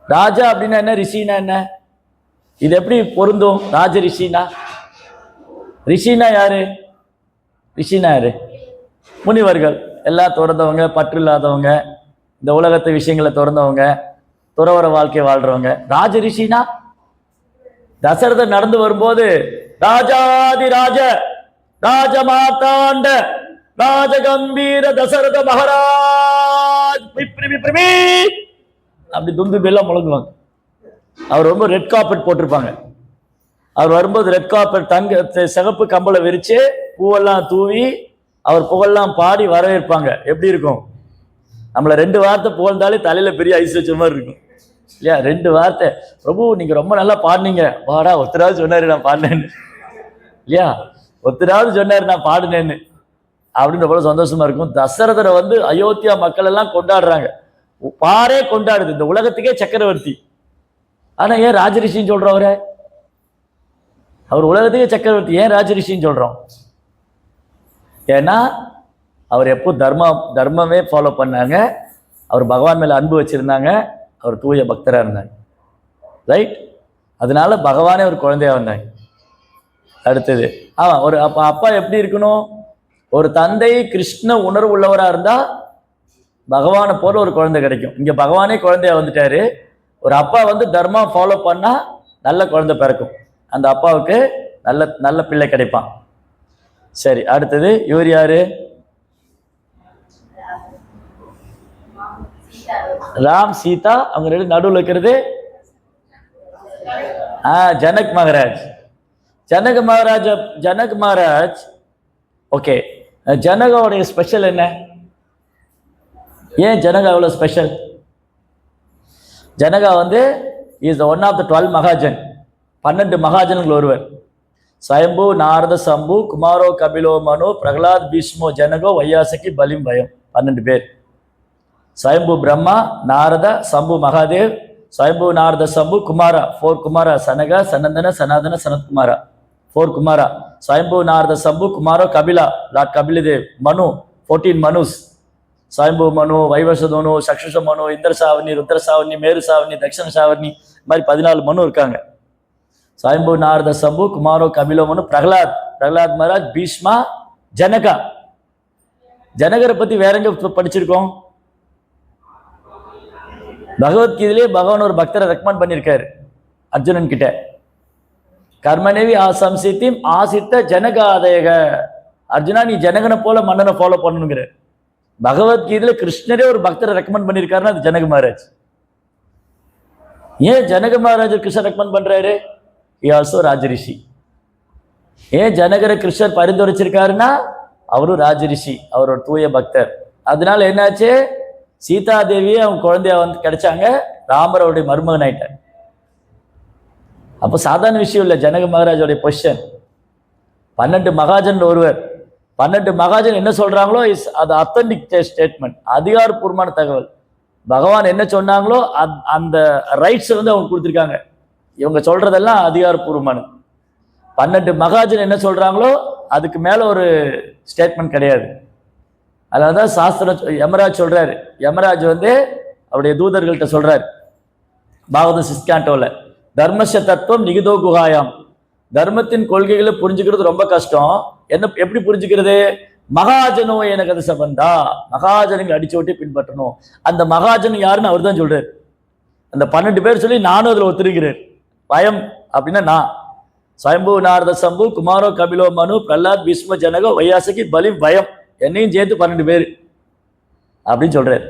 ராஜா அப்படின்னா என்ன, ரிஷினா என்ன? இது எப்படி பொருந்தும்? ராஜ ரிஷினா, ரிஷினா யாரு? ரிஷினா யாரு? முனிவர்கள், எல்லாம் திறந்தவங்க, பற்று இல்லாதவங்க, இந்த உலகத்து விஷயங்களை திறந்தவங்க, துறவர வாழ்க்கை வாழ்றவங்க. ராஜ ரிஷினா தசரதர் நடந்து வரும்போது ராஜாதி ராஜ ராஜமாதாண்ட ராஜகம்பீர தசரத மகாராஜ் அப்படி தும்பி பெல்லாம் முழங்குவாங்க. அவர் ரொம்ப ரெட் கார்பெட் போட்டிருப்பாங்க. அவர் வரும்போது ரெட் கார்பெட் சிகப்பு கம்பளை விரிச்சு பூவெல்லாம் தூவி அவர் புகழெல்லாம் பாடி வரவேற்பாங்க. எப்படி இருக்கும்? நம்மளை 2 வார்த்தை புகழ்ந்தாலே தலையில பெரிய ஐஸ் வச்ச மாதிரி இருக்கும் இல்லையா? 2 வார்த்தை, பிரபு நீங்க ரொம்ப நல்லா பாடினீங்க, வாடா ஒருத்தராவது சொன்னாரு நான் பாடினேன்னு இல்லையா? ஒருத்தராவது சொன்னாரு நான் பாடினேன்னு அப்படின்ற போல சந்தோஷமா இருக்கும். தசரதரை வந்து அயோத்தியா மக்கள் எல்லாம் கொண்டாடுறாங்க, பாரே கொண்டாடுது. இந்த உலகத்துக்கே சக்கரவர்த்தி. ஆனா ஏன் ராஜரிஷின்னு சொல்றோம் அவரை? அவர் உலகத்துக்கு சக்கரவர்த்தி, ஏன் ராஜரிஷின்னு சொல்றோம்? ஏன்னா அவர் எப்போ தர்மமே ஃபாலோ பண்ணாங்க, அவர் பகவான் மேல அன்பு வச்சிருந்தாங்க, அவர் தூய பக்தரா இருந்தாங்க, ரைட்? அதனால பகவானே ஒரு குழந்தையா வந்தாங்க. அடுத்தது ஒரு அப்பா எப்படி இருக்கணும்? ஒரு தந்தை கிருஷ்ண உணர்வு உள்ளவரா இருந்தா பகவானை போல ஒரு குழந்தை கிடைக்கும். இங்க பகவானே குழந்தையா வந்துட்டாரு. ஒரு அப்பா வந்து தர்மா ஃபாலோ பண்ணா நல்ல குழந்தை பிறக்கும், அந்த அப்பாவுக்கு நல்ல நல்ல பிள்ளை கிடைப்பான். சரி, அடுத்தது இவர் யாரு? ராம் சீதா. அவங்க ரெண்டு நடுவில் இருக்கிறது ஜனக் மகாராஜ். ஜனக் மகாராஜ் ஓகே. ஜனகாவுடைய ஸ்பெஷல் என்ன? ஏன் ஜனகா அவ்வளோ ஸ்பெஷல்? ஜனகா வந்து is one of the 12 Mahajan, 12 மகாஜன்கள் ஒருவர். ஸ்வயம்பு, நாரத, சம்பு, குமாரோ, கபிலோ, மனு, பிரகலாத், பீஷ்மோ, ஜனகோ, வையாசகி, பலிம், பயம். 12 பேர். ஸ்வயம்பு பிரம்மா, நாரத, சம்பு மகாதேவ், ஸ்வயம்பு, நாரத, சம்பு, குமாரா, 4 குமாரா, சனக, சனந்தன, சனாதன, சனத்குமாரா, 4 குமாரா. ஸ்வயம்பு, நாரத, சம்பு, குமாரோ, கபிலா, லார்ட் கபிலதேவ், மனு, 14 மனுஸ். ஸ்வயம்பு மனு, வைவசதனு, சக்ஷுஷ மனு, இந்திர சாவர்ணி, ருத்ர சாவர்ணி, மேரு சாவர்ணி, தக்ஷண சாவர்ணி, இந்த மாதிரி 14 மனு இருக்காங்க. ஸ்வயம்பு, நாரத, சம்பு, குமாரோ, கபிலோ, மனு, பிரகலாத் மகாராஜ், பீஷ்மா, ஜனகா. ஜனகரை பத்தி வேற எங்க படிச்சிருக்கோம்? பகவத்கீதையிலே பகவான் ஒரு பக்தரை ரெக்கமெண்ட் பண்ணியிருக்காரு அர்ஜுனன் கிட்ட. கர்மனேவி ஆசம்சித்திம் ஆசித்த ஜனகாதேக. அர்ஜுனா, நீ ஜனகனை போல மன்னனை ஃபாலோ பண்ணணுங்கிற. பகவத்கீதையில கிருஷ்ணரே ஒரு பக்தரை ரெக்கமெண்ட் பண்ணியிருக்காருன்னா அது ஜனக மகாராஜ். ஏன் ஜனக மகாராஜ் கிருஷ்ணர் ரெக்கமெண்ட் பண்றாரு? he also Rajarishi. ஏன் ஜனகரை கிருஷ்ணர் பரிந்துரைச்சிருக்காருன்னா அவரும் ராஜரிஷி, அவர் ஒரு தூய பக்தர். அதனால என்னாச்சு? சீதா தேவியே அவங்க குழந்தையா வந்து கிடைச்சாங்க, ராமர் அவருடைய மருமகன் ஆயிட்டார். அப்போ சாதாரண விஷயம் இல்லை ஜனக மகாராஜோடைய பொசிஷன். 12 மகாஜன் ஒருவர். 12 மகாஜன் என்ன சொல்றாங்களோ அது அத்தன்டிக் ஸ்டேட்மெண்ட், அதிகாரப்பூர்வமான தகவல். பகவான் என்ன சொன்னாங்களோ அந்த ரைட்ஸ் வந்து அவங்க கொடுத்துருக்காங்க. இவங்க சொல்றதெல்லாம் அதிகாரப்பூர்வமானது. 12 மகாஜன் என்ன சொல்றாங்களோ அதுக்கு மேல ஒரு ஸ்டேட்மெண்ட் கிடையாது. அதனாலதான் சாஸ்திரம் யமராஜ் சொல்றாரு. யமராஜ் வந்து அவருடைய தூதர்கள்ட்ட சொல்றாரு பாகவத சிஸ்காண்டோல, தர்மச தத்துவம் நிகிதோ குகாயாம். தர்மத்தின் கொள்கைகளை புரிஞ்சுக்கிறது ரொம்ப கஷ்டம். எப்படி புரிஞ்சுக்கிறது? மகாஜனோ எனக்கு அது சபந்தா, மகாஜனுக்கு அடிச்சு ஓட்டி பின்பற்றணும். அந்த மகாஜன் யாருன்னு அவர் தான் சொல்றாரு. அந்த 12 பேர் சொல்லி நானும் அதுல ஒத்துருக்கிறேன். பயம் அப்படின்னா நான். ஸ்வயம்பு, நாரத, சம்பு, குமாரோ, கபிலோ, மனு, பிரகலாத், பீஷ்ம, ஜனகோ, வையாசகி, பலிம், பயம், என்னையும் சேர்த்து 12 பேர் அப்படின்னு சொல்றாரு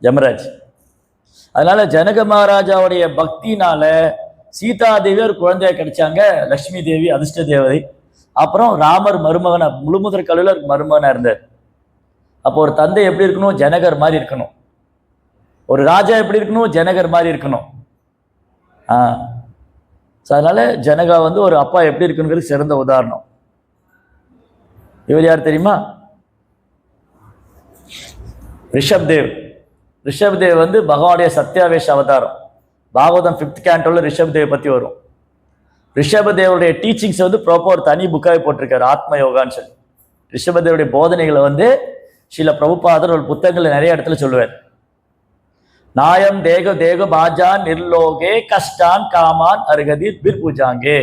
யமராஜ். அதனால ஜனக மகாராஜாவுடைய பக்தினால சீதா தேவி ஒரு குழந்தையா கிடைச்சாங்க, லட்சுமி தேவி அதிர்ஷ்ட தேவதை. அப்புறம் ராமர் மருமகனா, முழுமுதற் கல்லுல மருமகனா இருந்தார். அப்போ ஒரு தந்தை எப்படி இருக்கணும்? ஜனகர் மாதிரி இருக்கணும். ஒரு ராஜா எப்படி இருக்கணும்? ஜனகர் மாதிரி இருக்கணும். அதனால ஜனகா வந்து ஒரு அப்பா எப்படி இருக்குங்கிறது சிறந்த உதாரணம். இவர் யார் தெரியுமா? ரிஷப்தேவ். ரிஷப்தேவ் வந்து பகவானுடைய சத்யாவேஷ அவதாரம். பாகவதம் 5th cantoல ரிஷப்தேவ் பத்தி வரும். ரிஷபதேவருடைய டீச்சிங்ஸ் வந்து ப்ராப்பர் ஒரு தனி புக்காக போட்டிருக்காரு, ஆத்ம யோகான்னு சொல்லி. ரிஷபதேவருடைய போதனைகளை வந்து ஸ்ரீல பிரபுபாதர் ஒரு புத்தகங்களை நிறைய இடத்துல சொல்லுவார். நாயம் தேக தேக பாஜான் நிர்லோகே கஷ்டான் காமான் அருகதி பிற்புஜாங்கே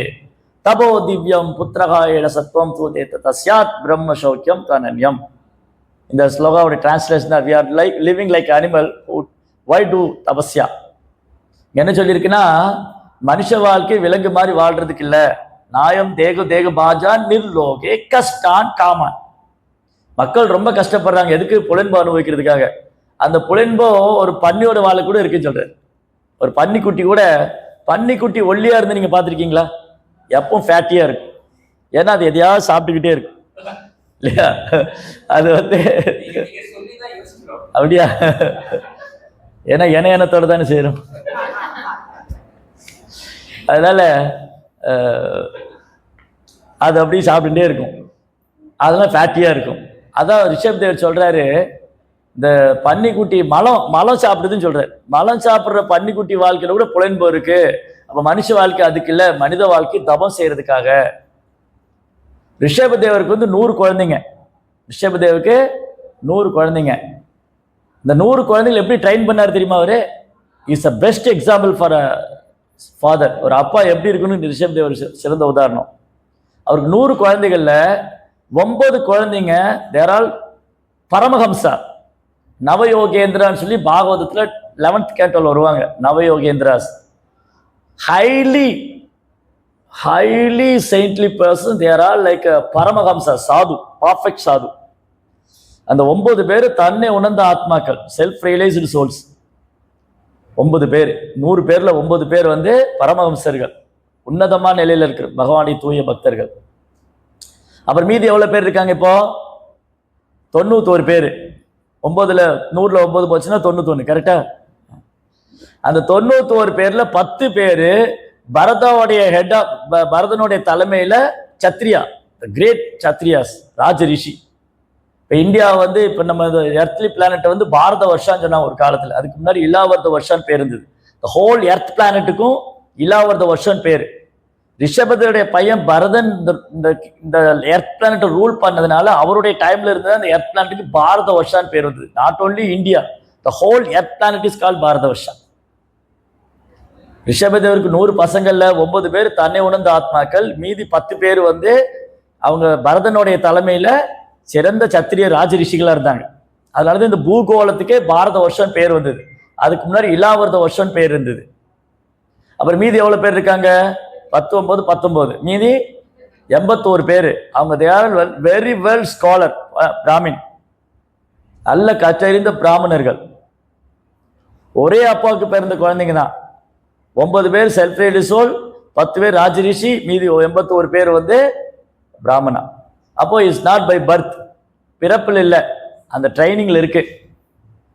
தபோ திவ்யம் புத்திரகாயட சத்வம் சூதேத தஸ்யாத் பிரம்ம சௌக்கியம் தனன்யம். இந்த ஸ்லோகாவுடைய translation, we are like living like animal, why do தபஸ்யா? என்ன சொல்லியிருக்குன்னா, மனுஷ வாழ்க்கை விலங்கு மாதிரி வாழ்றதுக்கு இல்ல. நாயம் தேக தேக பாஜான் நிர்லோகே கஷ்டான் காமான். மக்கள் ரொம்ப கஷ்டப்படுறாங்க. எதுக்கு? புலன்பு அனுபவிக்கிறதுக்காக. அந்த புலன்போ ஒரு பன்னியோட வாழை கூட இருக்குன்னு சொல்றாரு. ஒரு பன்னிக்குட்டி கூட, பன்னிக்குட்டி ஒல்லியா இருந்து நீங்க பாத்திருக்கீங்களா? எப்பவும் ஃபேட்டியா இருக்கும். ஏன்னா அது எதையாவது சாப்பிட்டுக்கிட்டே இருக்கும் இல்லையா? அது வந்து அப்படியா? ஏன்னா இனத்தோட தானே செய்யறோம். அதனால அது அப்படியே சாப்பிட்டுட்டே இருக்கும். அதெல்லாம் ஃபேட்டியா இருக்கும். அதான் ரிஷப்தேவ் சொல்றாரு, இந்த பன்னிக்குட்டி மலம் சாப்பிடுதுன்னு சொல்றாரு. மலம் சாப்பிடுற பன்னிக்குட்டி வாழ்க்கையில கூட புலன்பு இருக்கு. அப்ப மனுஷ வாழ்க்கை அதுக்கு இல்ல, மனித வாழ்க்கை தபம் செய்யறதுக்காக. ரிஷபதேவருக்கு வந்து 100 குழந்தைங்க. ரிஷபதேவருக்கு 100 குழந்தைங்க. இந்த 100 குழந்தைகள் எப்படி ட்ரெயின் பண்ணாரு தெரியுமா? அவரு is a best example for a father. ஒரு அப்பா எப்படி இருக்குன்னு ரிஷபதேவர் சிறந்த உதாரணம். அவருக்கு 100 குழந்தைகள்ல 9 குழந்தைங்க தேர் ஆல் பரமஹம்சா, நவயோகேந்திரான்னு சொல்லி பாகவதத்துல 11th கேண்டோல வருவாங்க. நவயோகேந்திராஸ் highly saintly person. They are all like a paramahamsa, sadhu, perfect sadhu. அந்த 9 பேர் தன்னை உணர்ந்த ஆத்மாக்கள், செல்ஃப் ரியலைஸ்டு சோல்ஸ். 9 பேர், 100 பேர்ல 9 பேர் வந்து பரமஹம்சர்கள், உன்னதமான நிலையில இருக்கிற பகவானை தூய பக்தர்கள். அப்புறம் மீதி எவ்வளவு பேர் இருக்காங்க இப்போ? 91 பேர். 9ல 100ல 9 போச்சுன்னா 91, கரெக்டா? அந்த 91 பேர்ல 10 பேரு பரதனுடைய ஹெட் ஆஃப், பரதனுடைய தலைமையில சத்ரியா, கிரேட் சத்ரியாஸ், ராஜ ரிஷி. இப்போ இந்தியா வந்து இப்போ நம்ம எர்த்லி பிளானட் வந்து பாரத வருஷான்னு சொன்னா ஒரு காலத்துல, அதுக்கு முன்னாடி இலாவர்த வருஷான்னு பேர் இருந்தது. ஹோல் எர்த் பிளானட்டுக்கும் இலாவர்த வருஷம் பேர். ரிஷபதனுடைய பையன் பரதன் இந்த எர்த் பிளானட்டை ரூல் பண்ணதுனால அவருடைய டைம்ல இருந்தது அந்த எர்த் பிளானட்டுக்கு பாரத வருஷான்னு பேர் வந்தது. Not only India, the whole earth planet is called Bharata வருஷம். ரிஷபதேவருக்கு 100 பசங்கள்ல 9 பேர் தன்னை உணர்ந்த ஆத்மாக்கள், மீதி 10 பேர் வந்து அவங்க பரதனுடைய தலைமையில சிறந்த சத்திரிய ராஜ ரிஷிகளா இருந்தாங்க. அதனாலதான் இந்த பூகோளத்துக்கே பாரத வருஷம் பேர் வந்தது. அதுக்கு முன்னாடி இலாவர்த வருஷம் பேர் இருந்தது. அப்புறம் மீதி எவ்வளவு பேர் இருக்காங்க? 19, 19, மீதி 81 பேர். அவங்க they are very well scholar, Brahmin, நல்ல கற்றறிந்த பிராமணர்கள். ஒரே அப்பாவுக்கு பிறந்த குழந்தைங்க தான். 9 பேர் செல்ஃப் ரியலைஸ்டு சோல், 10 பேர் ராஜரிஷி, மீதி 81 பேர் வந்து பிராமணா. அப்போ இட்ஸ் நாட் பை பர்த், பிறப்பில் இல்லை, அந்த ட்ரைனிங்ல இருக்கு.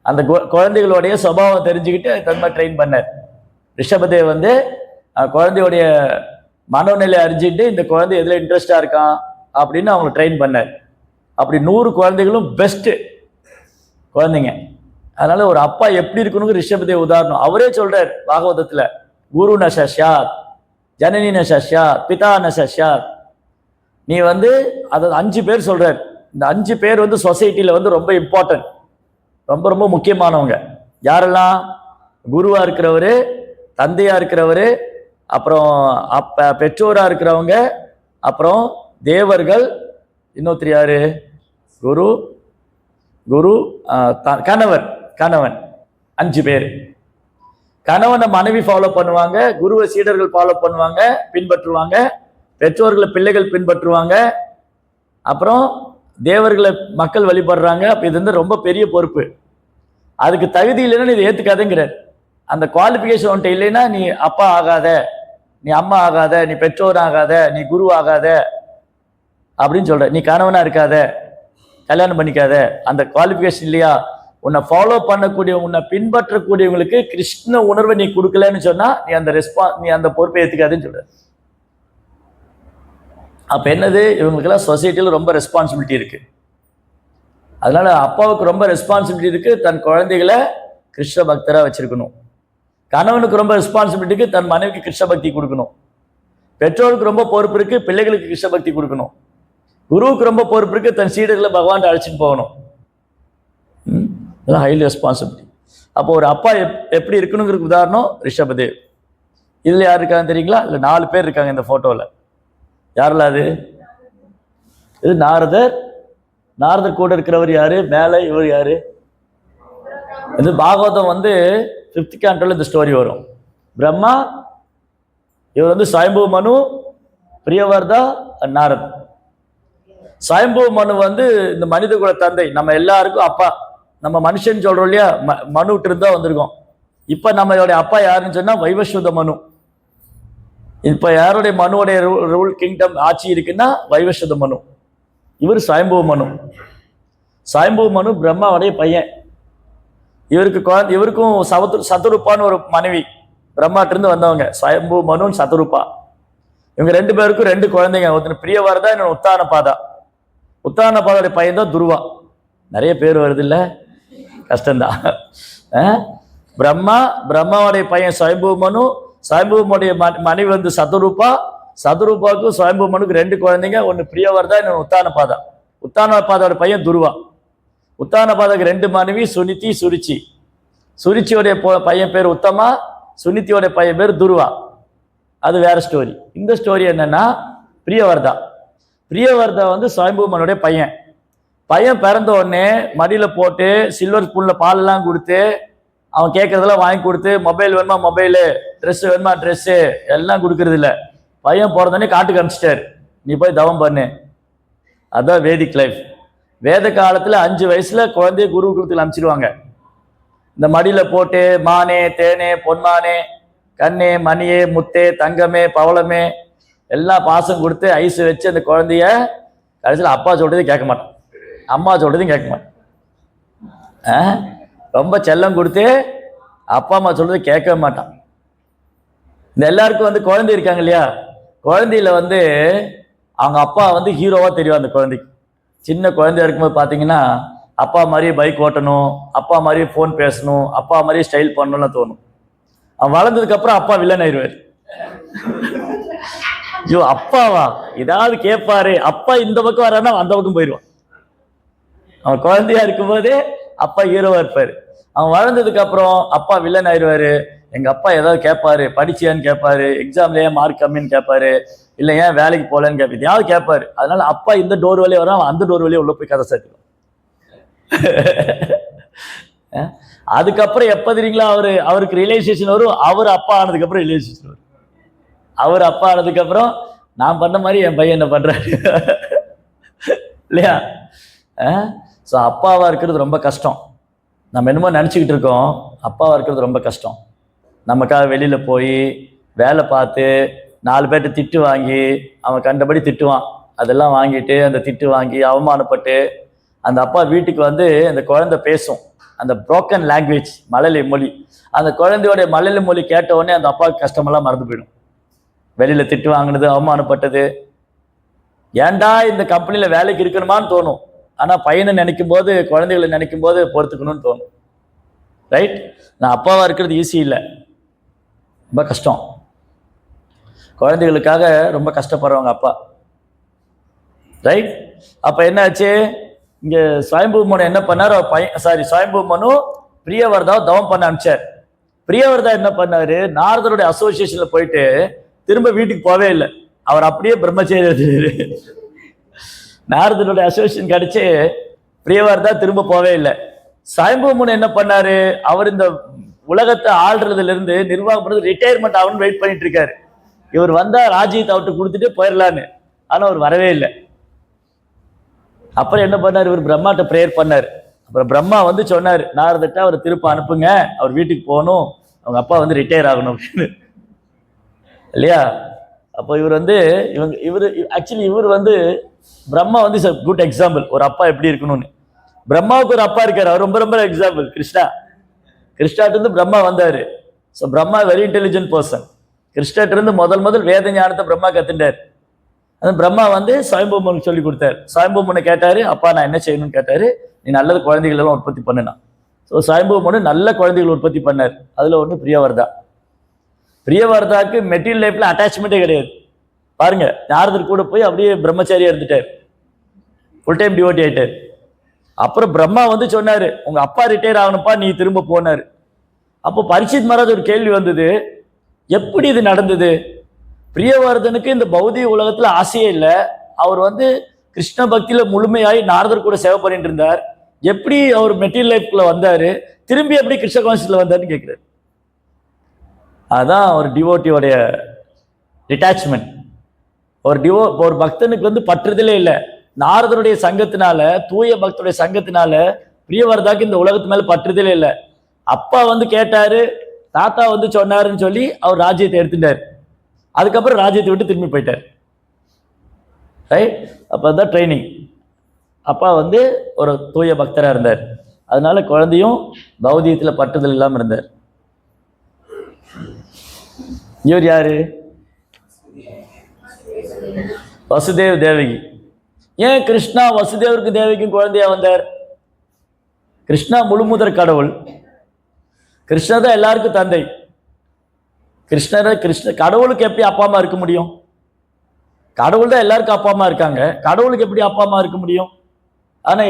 அந்த குழந்தைகளுடைய சுபாவம் தெரிஞ்சுக்கிட்டு தன்மை ட்ரெயின் பண்ணார். ரிஷபதேவ் வந்து குழந்தையுடைய மனோநிலை அறிஞ்சிட்டு இந்த குழந்தை எதுல இன்ட்ரெஸ்டா இருக்கான் அப்படின்னு அவங்க ட்ரெயின் பண்ணார். அப்படி 100 குழந்தைகளும் பெஸ்ட் குழந்தைங்க. அதனால ஒரு அப்பா எப்படி இருக்கணும் ரிஷபதேவ் உதாரணம். அவரே சொல்றார் பாகவதத்துல, குரு ந சஷ்யாத், ஜனனி ந சஷ்யாத், பிதா ந சஷ்யாத். நீ வந்து அதாவது 5 பேர் சொல்றார். இந்த 5 பேர் வந்து சொசைட்டில வந்து ரொம்ப இம்பார்ட்டன்ட், ரொம்ப ரொம்ப முக்கியமானவங்க. யாரெல்லாம்? குருவா இருக்கிறவரு, தந்தையா இருக்கிறவரு, அப்புறம் பெற்றோரா இருக்கிறவங்க, அப்புறம் தேவர்கள், இன்னொருத்தர் யாரு? குரு, கணவன். 5 பேர். கணவனை மனைவி ஃபாலோ பண்ணுவாங்க, குருவை சீடர்கள் ஃபாலோ பண்ணுவாங்க, பின்பற்றுவாங்க, பெற்றோர்களை பிள்ளைகள் பின்பற்றுவாங்க, அப்புறம் தேவர்களை மக்கள் வழிபடுறாங்க. அப்ப இது வந்து ரொம்ப பெரிய பொறுப்பு. அதுக்கு தகுதி இல்லைன்னா இதை ஏத்துக்காதேங்கிறார். அந்த குவாலிபிகேஷன் உன்ட்ட இல்லைன்னா நீ அப்பா ஆகாத, நீ அம்மா ஆகாத, நீ பெற்றோர் ஆகாத, நீ குரு ஆகாத அப்படின்னு சொல்ற. நீ கணவனா இருக்காத, கல்யாணம் பண்ணிக்காத. அந்த குவாலிபிகேஷன் இல்லையா? உன்னை ஃபாலோ பண்ணக்கூடிய, உன்னை பின்பற்றக்கூடியவங்களுக்கு கிருஷ்ண உணர்வை நீ கொடுக்கலன்னு சொன்னா நீ அந்த பொறுப்பை ஏத்துக்காதுன்னு சொல்ற. அப்ப என்னது? இவங்களுக்கெல்லாம் சொசைட்டில ரொம்ப ரெஸ்பான்சிபிலிட்டி இருக்கு. அதனால அப்பாவுக்கு ரொம்ப ரெஸ்பான்சிபிலிட்டி இருக்கு, தன் குழந்தைகளை கிருஷ்ண பக்தரா வச்சிருக்கணும். கணவனுக்கு ரொம்ப ரெஸ்பான்சிபிலிட்டி இருக்கு, தன் மனைவிக்கு கிருஷ்ண பக்தி கொடுக்கணும். பெற்றோருக்கு ரொம்ப பொறுப்பு இருக்கு, பிள்ளைகளுக்கு கிருஷ்ண பக்தி கொடுக்கணும். குருவுக்கு ரொம்ப பொறுப்பு இருக்கு, தன் சீடர்களை பகவான் அழைச்சிட்டு போகணும். இதெல்லாம் ஹைலி ரெஸ்பான்சிபிலிட்டி. அப்போ ஒரு அப்பா எப்படி இருக்கணுங்கிறதுக்கு உதாரணம் ரிஷபதேவ். இதுல யார் இருக்காங்க தெரியுங்களா? இல்ல 4 பேர் இருக்காங்க இந்த போட்டோல. யாரெல்லாம் அது? இது நாரதர். நாரதர் கூட இருக்கிறவர் யாரு? மேல இவர் யாரு? இது பாகவதம் வந்து 5th cantoல இந்த ஸ்டோரி வரும். பிரம்மா, இவர் வந்து ஸ்வயம்பு மனு, பிரியவர்தா, நாரத். ஸ்வயம்பு மனு வந்து இந்த மனித குல தந்தை, நம்ம எல்லாருக்கும் அப்பா. நம்ம மனுஷன் சொல்றோம் இல்லையா, மனு இருந்தா வந்திருக்கோம். இப்ப நம்மளுடைய அப்பா யாருன்னு சொன்னா வைவஸ்வத மனு. இப்ப யாருடைய மனுவுடைய ரூல் கிங்டம் ஆட்சி இருக்குன்னா வைவஸ்வத மனு. இவர் ஸ்வயம்பு மனு. ஸ்வயம்பு மனு பிரம்மாவுடைய பையன். இவருக்கும் சதுருப்பான்னு ஒரு மனைவி, பிரம்மாட்ட இருந்து வந்தவங்க. ஸ்வயம்பு மனு, சதுருப்பா. இவங்க 2 பேருக்கும் 2 குழந்தைங்க. ஒருத்தர் பிரியவர்தா, இன்னொன்று உத்தானபாதா. உத்தானபாதாவுடைய பையன் தான் துருவா. நிறைய பேர் வருது இல்ல? கஷ்டம்தான். பிரம்மாவுடைய பையன் சுயம்பூமனு, சுயம்பூமனுடைய மனைவி வந்து சதுரூபா, சதுரூபாவுக்கும் சுயம்பூமனுக்கு 2 குழந்தைங்க, ஒன்று பிரியவர்தா, இன்னொன்று உத்தானபாதா. உத்தானபாதாவோட பையன் துருவா. உத்தானபாதாக்கு 2 மனைவி, சுனிதி, சுருச்சி. சுருச்சியோடைய பையன் பேர் உத்தமா, சுனிதியோட பையன் பேர் துருவா. அது வேற ஸ்டோரி. இந்த ஸ்டோரி என்னன்னா பிரியவர்தா. பிரியவர்தா வந்து சுயம்பூமனுடைய பையன். பையன் பிறந்த உடனே மடியில் போட்டு சில்வர் ஸ்பூனில் பாலெல்லாம் கொடுத்து அவன் கேட்கறதெல்லாம் வாங்கி கொடுத்து, மொபைல் வேணுமா மொபைலு, ட்ரெஸ்ஸு வேணுமா ட்ரெஸ்ஸு எல்லாம் கொடுக்கறது இல்லை. பையன் பிறந்தோடனே காட்டுக்கு அனுப்பிச்சிட்டாரு, நீ போய் தவம் பண்ணு. அதுதான் வேதிக் லைஃப். வேத காலத்தில் 5 வயசுல குழந்தைய குருகுலத்தில் அனுப்பிச்சிடுவாங்க. இந்த மடியில் போட்டு மானே தேனே பொன்மானே கண்ணே மணியே முத்தே தங்கமே பவளமே எல்லாம் பாசம் கொடுத்து ஐஸ் வச்சு அந்த குழந்தைய கடைசியில் அப்பா சொல்றதையும் கேட்க மாட்டான், அம்மா சொல்றதையும் கேட்க மாட்டான். ரொம்ப செல்லம் கொடுத்து அப்பா அம்மா சொல்றதை கேட்கவே மாட்டான். இந்த எல்லாருக்கும் வந்து குழந்தை இருக்காங்க இல்லையா, குழந்தையில வந்து அவங்க அப்பா வந்து ஹீரோவா தெரியும். அந்த குழந்தைக்கு சின்ன குழந்தையா இருக்கும்போது பார்த்தீங்கன்னா அப்பா மாதிரியே பைக் ஓட்டணும், அப்பா மாதிரியே ஃபோன் பேசணும், அப்பா மாதிரியே ஸ்டைல் பண்ணணும்னு தோணும். அவன் வளர்ந்ததுக்கு அப்புறம் அப்பா வில்லன் ஆயிடுவார். ஐயோ அப்பாவா ஏதாவது கேட்பாரு, அப்பா இந்த பக்கம் வரானா அந்த பக்கம் போயிடுவான். அவன் குழந்தையா இருக்கும்போதே அப்பா ஹீரோவா இருப்பாரு. அவன் வளர்ந்ததுக்கு அப்புறம் அப்பா வில்லன் ஆயிடுவாரு. எங்க அப்பா ஏதாவது கேட்பாரு, படிச்சியான்னு கேட்பாரு, எக்ஸாம்ல ஏன் மார்க் கம்மின்னு கேட்பாரு, இல்லை ஏன் வேலைக்கு போகலன்னு கேட்பாரு, ஏதாவது கேட்பாரு. அதனால அப்பா இந்த டோர் வழியே வரும், அவன் அந்த டோர் வழியே உள்ள போய் கதை சேர்த்துக்கும். அதுக்கப்புறம் எப்ப தெரியுங்களா அவருக்கு ரியலைசேஷன் வரும், அவர் அப்பா ஆனதுக்கு அப்புறம் ரியலைசேஷன் வரும். அவர் அப்பா ஆனதுக்கு அப்புறம் நான் பண்ண மாதிரி என் பையன் என்ன பண்றாரு இல்லையா? ஸோ அப்பாவா இருக்கிறது ரொம்ப கஷ்டம். நம்ம என்னமோ நினச்சிக்கிட்டு இருக்கோம், அப்பாவா இருக்கிறது ரொம்ப கஷ்டம். நமக்காக வெளியில போய் வேலை பார்த்து 4 பேர்ட்ட திட்டு வாங்கி, அவன் கண்டபடி திட்டுவான், அதெல்லாம் வாங்கிட்டு அந்த திட்டு வாங்கி அவமானப்பட்டு அந்த அப்பா வீட்டுக்கு வந்து அந்த குழந்தை பேசும், அந்த புரோக்கன் லாங்குவேஜ் மழலை மொழி. அந்த குழந்தையோடைய மழலை மொழி கேட்ட உடனே அந்த அப்பாவுக்கு கஷ்டமெல்லாம் மறந்து போயிடும். வெளியில திட்டு வாங்கினது, அவமானப்பட்டது, ஏன்டா இந்த கம்பெனியில வேலைக்கு இருக்கணுமான்னு தோணும். ஆனா பையனை நினைக்கும் போது, குழந்தைகளை நினைக்கும் போது பொறுத்துக்கணும்னு தோணும். ரைட்? நான் அப்பாவா இருக்கிறது ஈஸி இல்லை, ரொம்ப கஷ்டம். குழந்தைகளுக்காக ரொம்ப கஷ்டப்படுறவங்க அப்பா. ரைட்? அப்ப என்னாச்சு, இங்க சுயம்பூமனு என்ன பண்ணார், சுயம்பூமனு பிரியவர்தாவை தவம் பண்ண அனுப்பிச்சார். பிரியவர்தா என்ன பண்ணாரு, நாரதருடைய அசோசியேஷன்ல போயிட்டு திரும்ப வீட்டுக்கு போவே இல்லை. அவர் அப்படியே பிரம்மச்சேரி எடுத்துட்டாரு. நாரதருடைய அசோசியேஷன் கிடைச்சு பிரியவர்தா திரும்ப போவே இல்லை. சுயம்பூமனு என்ன பண்ணாரு, அவர் இந்த உலகத்தை ஆள்றதுல இருந்து நிர்வாகம் பண்றது ரிட்டையர்மெண்ட் ஆகும்னு வெயிட் பண்ணிட்டு இருக்காரு. இவர் வந்தா ராஜ்யத்தை அவர்கிட்ட கொடுத்துட்டு போயிடலான்னு. ஆனா அவர் வரவே இல்லை. அப்புறம் என்ன பண்ணார், இவர் பிரம்மாட்ட ப்ரேயர் பண்ணார். அப்புறம் பிரம்மா வந்து சொன்னார், நாரதட்ட அவர் திருப்ப அனுப்புங்க, அவர் வீட்டுக்கு போகணும், அவங்க அப்பா வந்து ரிட்டையர் ஆகணும் அப்படின்னு இல்லையா? அப்போ இவர் வந்து இவர் வந்து பிரம்மா வந்து குட் எக்ஸாம்பிள், ஒரு அப்பா எப்படி இருக்கணும்னு. பிரம்மாவுக்கு ஒரு அப்பா இருக்காரு, அவர் ரொம்ப ரொம்ப எக்ஸாம்பிள் கிருஷ்ணாட்ட இருந்து பிரம்மா வந்தாரு. So Brahma very intelligent person. கிருஷ்ணாட்ட இருந்து முதல் வேத ஞானத்தை பிரம்மா கத்துட்டார். அது பிரம்மா வந்து சுயம்பூமனுக்கு சொல்லி கொடுத்தாரு. சுயம்பூமனை கேட்டாரு, அப்பா நான் என்ன செய்யணும்னு கேட்டாரு. நீ நல்லது குழந்தைகள் எல்லாம் உற்பத்தி பண்ணுனா. ஸோ சுயம்பூமனு நல்ல குழந்தைகள் உற்பத்தி பண்ணார். அதுல ஒன்று பிரியவர்தா. பிரியவர்தாக்கு மெட்டீரியல் லைஃப்ல அட்டாச்மெண்ட்டே கிடையாது. பாருங்க, நாரதர் கூட போய் அப்படியே பிரம்மச்சாரியா இருந்துட்டார், ஃபுல் டைம் டிவோட்டி ஆயிட்டார். அப்புறம் பிரம்மா வந்து சொன்னாரு, உங்க அப்பா ரிட்டையர் ஆகணும்ப்பா, நீ திரும்ப போனாரு. அப்போ பரீட்சித் மகாராஜ் ஒரு கேள்வி வந்தது, எப்படி இது நடந்தது? பிரியவர்தனுக்கு இந்த பௌதிக உலகத்துல ஆசையே இல்லை, அவர் வந்து கிருஷ்ண பக்தியில முழுமையாகி நாரதர் கூட சேவை பண்ணிட்டு இருந்தார், எப்படி அவர் மெட்டீரியல் லைஃப்ல வந்தாரு, திரும்பி எப்படி கிருஷ்ண கான்சியஸ்ல வந்தாருன்னு கேட்கிறாரு. அதான் ஒரு டிவோட்டியோடைய டிட்டாச்மெண்ட். ஒரு பக்தனுக்கு வந்து பற்றுதலே இல்லை. நாரதனுடைய சங்கத்தினால, தூய பக்தருடைய சங்கத்தினால பிரியவர்தாக்கு இந்த உலகத்து மேல பற்றுதலே இல்லை. அப்பா வந்து கேட்டாரு, தாத்தா வந்து சொன்னாருன்னு சொல்லி அவர் ராஜ்யத்தை எடுத்துட்டார். அதுக்கப்புறம் ராஜ்யத்தை விட்டு திரும்பி போயிட்டார். ரைட்? அப்போ தான் ட்ரைனிங். அப்பா வந்து ஒரு தூய பக்தராக இருந்தார், அதனால குழந்தையும் பௌதியத்தில் பற்றுதல் இல்லாமல் இருந்தார். இவர் யாரு? வசுதேவ் தேவகி. ஏன் கிருஷ்ணா வசுதேவருக்கு தேவகிக்கும் குழந்தையா வந்தார்? கிருஷ்ணா முழுமுதற் கடவுள். கிருஷ்ணர் தான் எல்லாருக்கும் தந்தை. கிருஷ்ண கடவுளுக்கு எப்படி அப்பா அம்மா இருக்க முடியும்? கடவுள் தான் எல்லாருக்கும் அப்பா அம்மா இருக்காங்க, கடவுளுக்கு எப்படி அப்பா அம்மா இருக்க முடியும்? ஆனா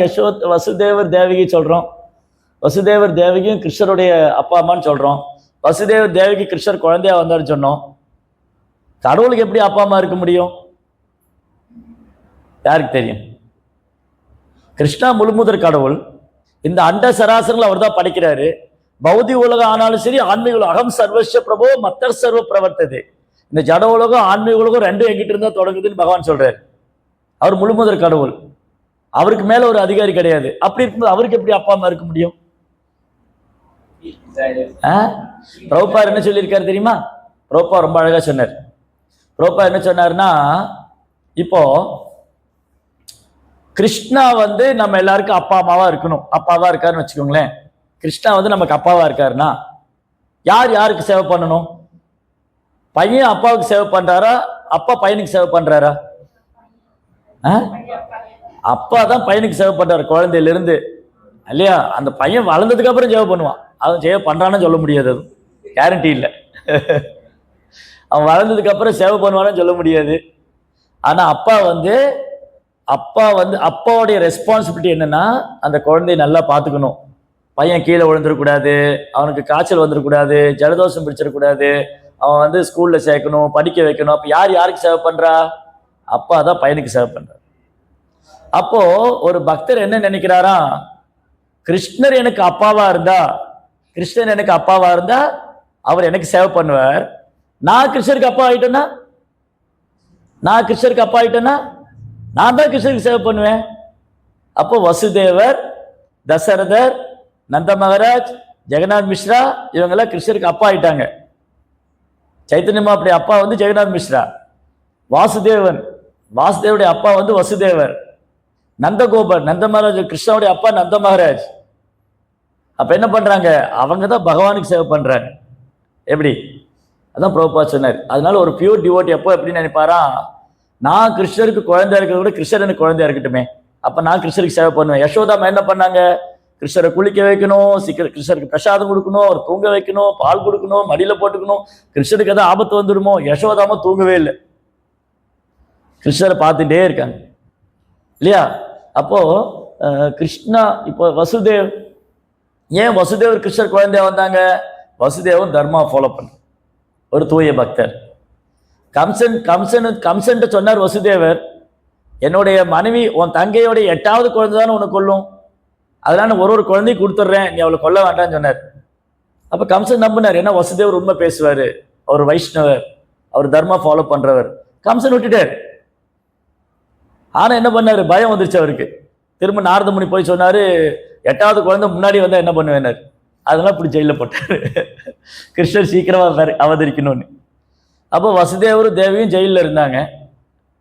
வசுதேவர் தேவகி சொல்றோம், வசுதேவர் தேவகியும் கிருஷ்ணருடைய அப்பா அம்மான்னு சொல்றோம். வசுதேவர் தேவகி கிருஷ்ணர் குழந்தையா வந்தாருன்னு சொன்னோம். கடவுளுக்கு எப்படி அப்பா அம்மா இருக்க முடியும்? யாருக்கு தெரியும்? கிருஷ்ணா முழுமுதற் கடவுள். இந்த அண்ட சராசரங்கள் அவர் தான் படைக்கிறாரு. பௌதிக உலகம் ஆனாலும் சரி, ஆன்மீக உலகம். அகம் சர்வஸ்ய பிரபோ மத்தர் சர்வ பிரவர்த்தது. இந்த ஜட உலகம் ஆன்மீக உலகம் ரெண்டும் எங்கிட்ட இருந்தா தொடங்குதுன்னு பகவான் சொல்றாரு. அவர் முழுமுதற் கடவுள், அவருக்கு மேல ஒரு அதிகாரி கிடையாது. அப்படி இருக்கும்போது அவருக்கு எப்படி அப்பா அம்மா இருக்க முடியும்? பிரபுபார் என்ன சொல்லியிருக்காரு தெரியுமா? பிரபுபார் ரொம்ப அழகா சொன்னார். பிரபுபார் என்ன சொன்னார்னா, இப்போ கிருஷ்ணா வந்து நம்ம எல்லாருக்கும் அப்பா அம்மாவா இருக்கணும், அப்பாவா இருக்காருன்னு வச்சுக்கோங்களேன். கிருஷ்ணா வந்து நமக்கு அப்பாவா இருக்காருன்னா யார் யாருக்கு சேவை பண்ணணும்? பையன் அப்பாவுக்கு சேவை பண்றாரா, அப்பா பையனுக்கு சேவை பண்றாரா? அப்பா தான் பையனுக்கு சேவை பண்றாரு குழந்தையில இருந்து, இல்லையா? அந்த பையன் வளர்ந்ததுக்கு அப்புறம் சேவை பண்ணுவான். அவன் சேவை பண்றான்னு சொல்ல முடியாது, அது கேரண்டி இல்லை. அவன் வளர்ந்ததுக்கு அப்புறம் சேவை பண்ணுவான்னு சொல்ல முடியாது. ஆனா அப்பா வந்து அப்பாவுடைய ரெஸ்பான்சிபிலிட்டி என்னன்னா, அந்த குழந்தைய நல்லா பார்த்துக்கணும். பையன் கீழே விழுந்துடக்கூடாது, அவனுக்கு காய்ச்சல் வந்துடக்கூடாது, ஜலதோஷம் பிடிச்சிடக்கூடாது, அவன் வந்து ஸ்கூல்ல சேர்க்கணும், படிக்க வைக்கணும். அப்ப யார் யாருக்கு சேவை பண்றா? அப்பா தான் பையனுக்கு சேவை பண்றார். அப்போ ஒரு பக்தர் என்ன நினைக்கிறாரா, கிருஷ்ணர் எனக்கு அப்பாவா இருந்தா, கிருஷ்ணன் எனக்கு அப்பாவா இருந்தா அவர் எனக்கு சேவை பண்ணுவார். நான் கிருஷ்ணருக்கு அப்பா ஆயிட்டேன்னா, நான் தான் கிருஷ்ணருக்கு சேவை பண்ணுவேன். அப்போ வசுதேவர், தசரதர், நந்த மகாராஜ், ஜெகநாத் மிஸ்ரா இவங்கெல்லாம் கிருஷ்ணருக்கு அப்பா ஆயிட்டாங்க. சைத்தன்ய அப்படி அப்பா வந்து ஜெகநாத் மிஸ்ரா. வாசுதேவுடைய அப்பா வந்து வசுதேவர். நந்தகோபர், நந்த மகாராஜ், கிருஷ்ணாவுடைய அப்பா நந்த மகாராஜ். அப்ப என்ன பண்றாங்க? அவங்க தான் பகவானுக்கு சேவை பண்றாங்க. எப்படி? அதான் பிரபுபாத் சொன்னார். அதனால ஒரு பியூர் டிவோட்டி எப்போ எப்படி நினைப்பாரா, நான் கிருஷ்ணருக்கு குழந்தையா இருக்கிறத விட கிருஷ்ணர் எனக்கு குழந்தையா இருக்கட்டுமே, அப்ப நான் கிருஷ்ணருக்கு சேவை பண்ணுவேன். யசோதாமா என்ன பண்ணாங்க? கிருஷ்ணரை குளிக்க வைக்கணும், கிருஷ்ணருக்கு பிரசாதம் கொடுக்கணும், அவர் தூங்க வைக்கணும், பால் கொடுக்கணும், மடியில போட்டுக்கணும். கிருஷ்ணருக்கு எதாவது ஆபத்து வந்துடுமோ, யசோதாமா தூங்கவே இல்லை, கிருஷ்ணரை பார்த்துட்டே இருக்காங்க, இல்லையா? அப்போ கிருஷ்ணா, இப்போ ஏன் வசுதேவர் கிருஷ்ணர் குழந்தையா வந்தாங்க? வசுதேவன் தர்மா ஃபாலோ பண்ண ஒரு தூய பக்தர். கம்சன் சொன்னார் வசுதேவர், என்னுடைய மனைவி உன் தங்கையோடைய 8வது குழந்தை தானே உனக்கு கொல்லும், அதனால ஒரு குழந்தையும் கொடுத்துட்றேன், நீ அவளை கொல்ல வேண்டாம்னு சொன்னார். அப்ப கம்சன் நம்பினார். ஏன்னா வசுதேவர் உண்மை பேசுவாரு, அவர் வைஷ்ணவர், அவர் தர்மா ஃபாலோ பண்றவர். கம்சன் விட்டுட்டார். ஆனா என்ன பண்ணாரு? பயம் வந்துருச்சு அவருக்கு. திரும்ப நாரத முனி போய் சொன்னாரு, 8வது குழந்தை முன்னாடி வந்தா என்ன பண்ணுவேன்னாரு. அதெல்லாம் இப்படி ஜெயில போட்டாரு, கிருஷ்ணர் சீக்கிரமா அவதரிக்கணும்னு. அப்போ வசுதேவரும் தேவியும் ஜெயிலில் இருந்தாங்க.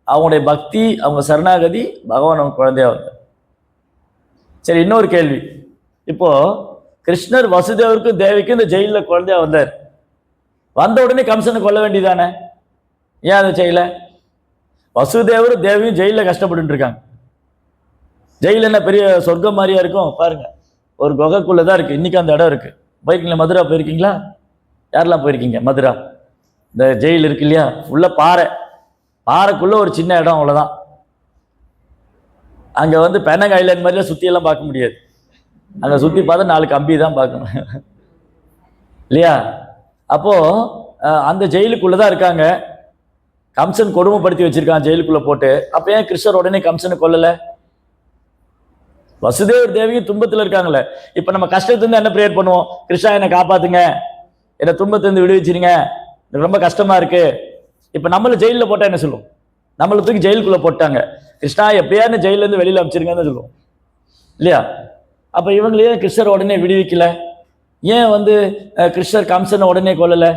அவங்களுடைய பக்தி, அவங்க சரணாகதி, பகவான் அவங்க குழந்தையா வந்தார். சரி, இன்னொரு கேள்வி. இப்போ கிருஷ்ணர் வசுதேவருக்கும் தேவிக்கும் இந்த ஜெயிலில் குழந்தையா வந்தார். வந்த உடனே கம்சனை கொல்ல வேண்டியதானே, ஏன் அதை செய்யல? வசுதேவரும் தேவியும் ஜெயிலில் கஷ்டப்பட்டு இருக்காங்க. ஜெயில் என்ன பெரிய சொர்க்கம் மாதிரியா இருக்கும்? பாருங்க, ஒரு குகைக்குள்ளதான் இருக்கு. இன்னைக்கு அந்த இடம் இருக்கு. போயிருக்கீங்களா? மதுரா போயிருக்கீங்களா? யாரெல்லாம் போயிருக்கீங்க? மதுரா இந்த ஜெயில் இருக்கு இல்லையா, உள்ள பாறைக்குள்ள ஒரு சின்ன இடம், அவ்வளவுதான். அங்க வந்து பெனங் ஐலாண்ட் மாதிரிலாம் சுத்தி எல்லாம் பார்க்க முடியாது. அங்க சுத்தி பார்த்தா 4 கம்பி தான் பார்க்கணும், இல்லையா? அப்போ அந்த ஜெயிலுக்குள்ளதான் இருக்காங்க. கம்சன் கொடுமைப்படுத்தி வச்சிருக்கான் ஜெயிலுக்குள்ள போட்டு. அப்ப ஏன் கிருஷ்ணர் உடனே கம்சனை கொல்லல? வசுதேவர் தேவியும் துன்பத்துல இருக்காங்களே. இப்ப நம்ம கஷ்டத்திலிருந்து என்ன பிரேயர் பண்ணுவோம்? கிருஷ்ணா என்னை காப்பாத்துங்க, என்னை துன்பத்திலிருந்து விடுவிச்சிருங்க, ரொம்ப கஷ்டமா இருக்கு. இப்ப நம்மள ஜெயில போட்டா என்ன சொல்லுவோம்? நம்மளை தூக்கி ஜெயிலுக்குள்ள போட்டாங்க, கிருஷ்ணா எப்படியான்னு ஜெயில இருந்து வெளியில அமைச்சிருங்கன்னு சொல்லுவோம், இல்லையா? அப்ப இவங்களே கிருஷ்ணர் உடனே விடுவிக்கல. ஏன் வந்து கிருஷ்ணர் கம்சனை உடனே கொல்லல?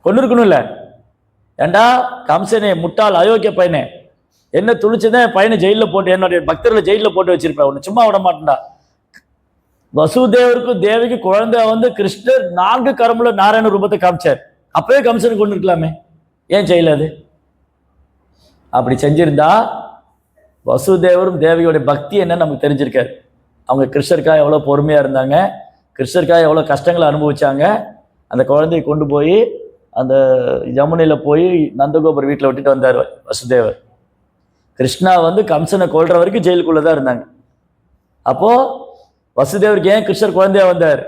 கொண்டு இருக்கணும்ல. ஏண்டா கம்சனே, முட்டாள் அயோக்கிய பையனே, என்ன துணிச்சுதான் பையனை ஜெயில போட்டு, என்னுடைய பக்தர்களை ஜெயில போட்டு வச்சிருப்பேன், உன்னை சும்மா விட மாட்டேன்டா. வசுதேவருக்கும் தேவிக்கு குழந்தை வந்து கிருஷ்ணர் 4 கரமுள்ள நாராயண ரூபத்தை காமிச்சார். அப்பவே கம்சனுக்கு கொண்டு இருக்கலாமே, ஏன் செய்யல? அது அப்படி செஞ்சிருந்தா வசுதேவரும் தேவியோட பக்தி என்ன நமக்கு தெரிஞ்சிருக்காரு. அவங்க கிருஷ்ணருக்காக எவ்வளோ பொறுமையாக இருந்தாங்க, கிருஷ்ணருக்காக எவ்வளோ கஷ்டங்களை அனுபவிச்சாங்க. அந்த குழந்தையை கொண்டு போய் அந்த யமுனையில் போய் நந்தகோபர் வீட்டில் விட்டுட்டு வந்தார் வசுதேவர். கிருஷ்ணா வந்து கம்சனை கொல்ற வரைக்கும் ஜெயிலுக்குள்ளே தான் இருந்தாங்க. அப்போது வசுதேவருக்கு ஏன் கிருஷ்ணர் குழந்தையா வந்தார்,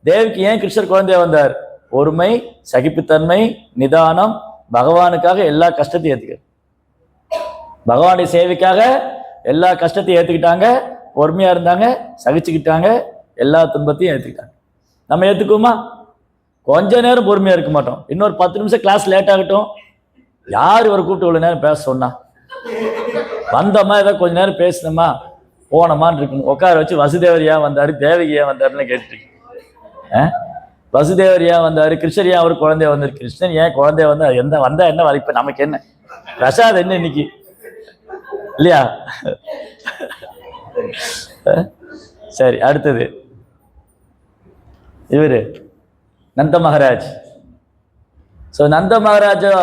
தேவிக்கு ஏன் கிருஷ்ணர் குழந்தையா வந்தார்? பொறுமை, சகிப்புத்தன்மை, நிதானம், பகவானுக்காக எல்லா கஷ்டத்தையும் ஏற்றுக்கிறார். பகவானுடைய சேவைக்காக எல்லா கஷ்டத்தையும் ஏற்றுக்கிட்டாங்க, பொறுமையாக இருந்தாங்க, சகிச்சுக்கிட்டாங்க, எல்லா துன்பத்தையும் ஏற்றுக்கிட்டாங்க. நம்ம ஏற்றுக்குவோமா? கொஞ்ச நேரம் பொறுமையாக இருக்க மாட்டோம். இன்னொரு 10 நிமிஷம் கிளாஸ் லேட் ஆகட்டும், யார் இவரை கூப்பிட்டு இவ்வளோ நேரம் பேச சொன்னா? வந்தோமா, ஏதோ கொஞ்ச நேரம் பேசினோமா, போனோமான்னு இருக்கணும். உட்கார வச்சு வசுதேவர் ஏன் வந்தார், தேவகி ஏன் வந்தாருன்னு கேட்டுட்டு, வசுதேவர் ஏன் வந்தார், கிருஷ்ணர் ஏன் அவர் குழந்தைய வந்தார், கிருஷ்ணன் ஏன் குழந்தைய வந்தா எந்த வந்தா என்ன வரைப்ப, நமக்கு என்ன பிரசாத் என்ன இன்னைக்கு இல்லையா? சரி, அடுத்தது இவரு நந்த மகாராஜ். ஸோ நந்த மகாராஜா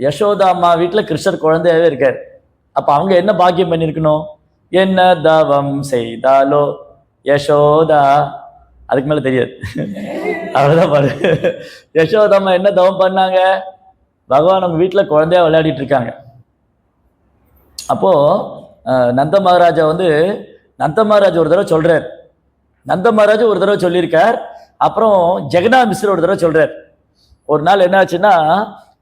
யசோதா அம்மா வீட்டில் கிருஷ்ணர் குழந்தையாவே இருக்கார். அப்போ அவங்க என்ன பாக்கியம் பண்ணியிருக்கணும்? என்ன தவம் செய்தாலோ யசோதா, அதுக்கு மேலே தெரியாது, அவ்வளோதான் பாரு. யசோதா அம்மா என்ன தவம் பண்ணாங்க? பகவான் அவங்க வீட்டில் குழந்தையா விளையாடிட்டு இருக்காங்க. அப்போது நந்த மகாராஜா நந்த மகாராஜ் ஒரு தடவை சொல்கிறார், நந்த மகாராஜ் ஒரு தடவை சொல்லியிருக்கார், அப்புறம் ஜெகநாத் மிஸ்ரர் ஒரு தடவை சொல்கிறார். ஒரு நாள் என்ன ஆச்சுன்னா,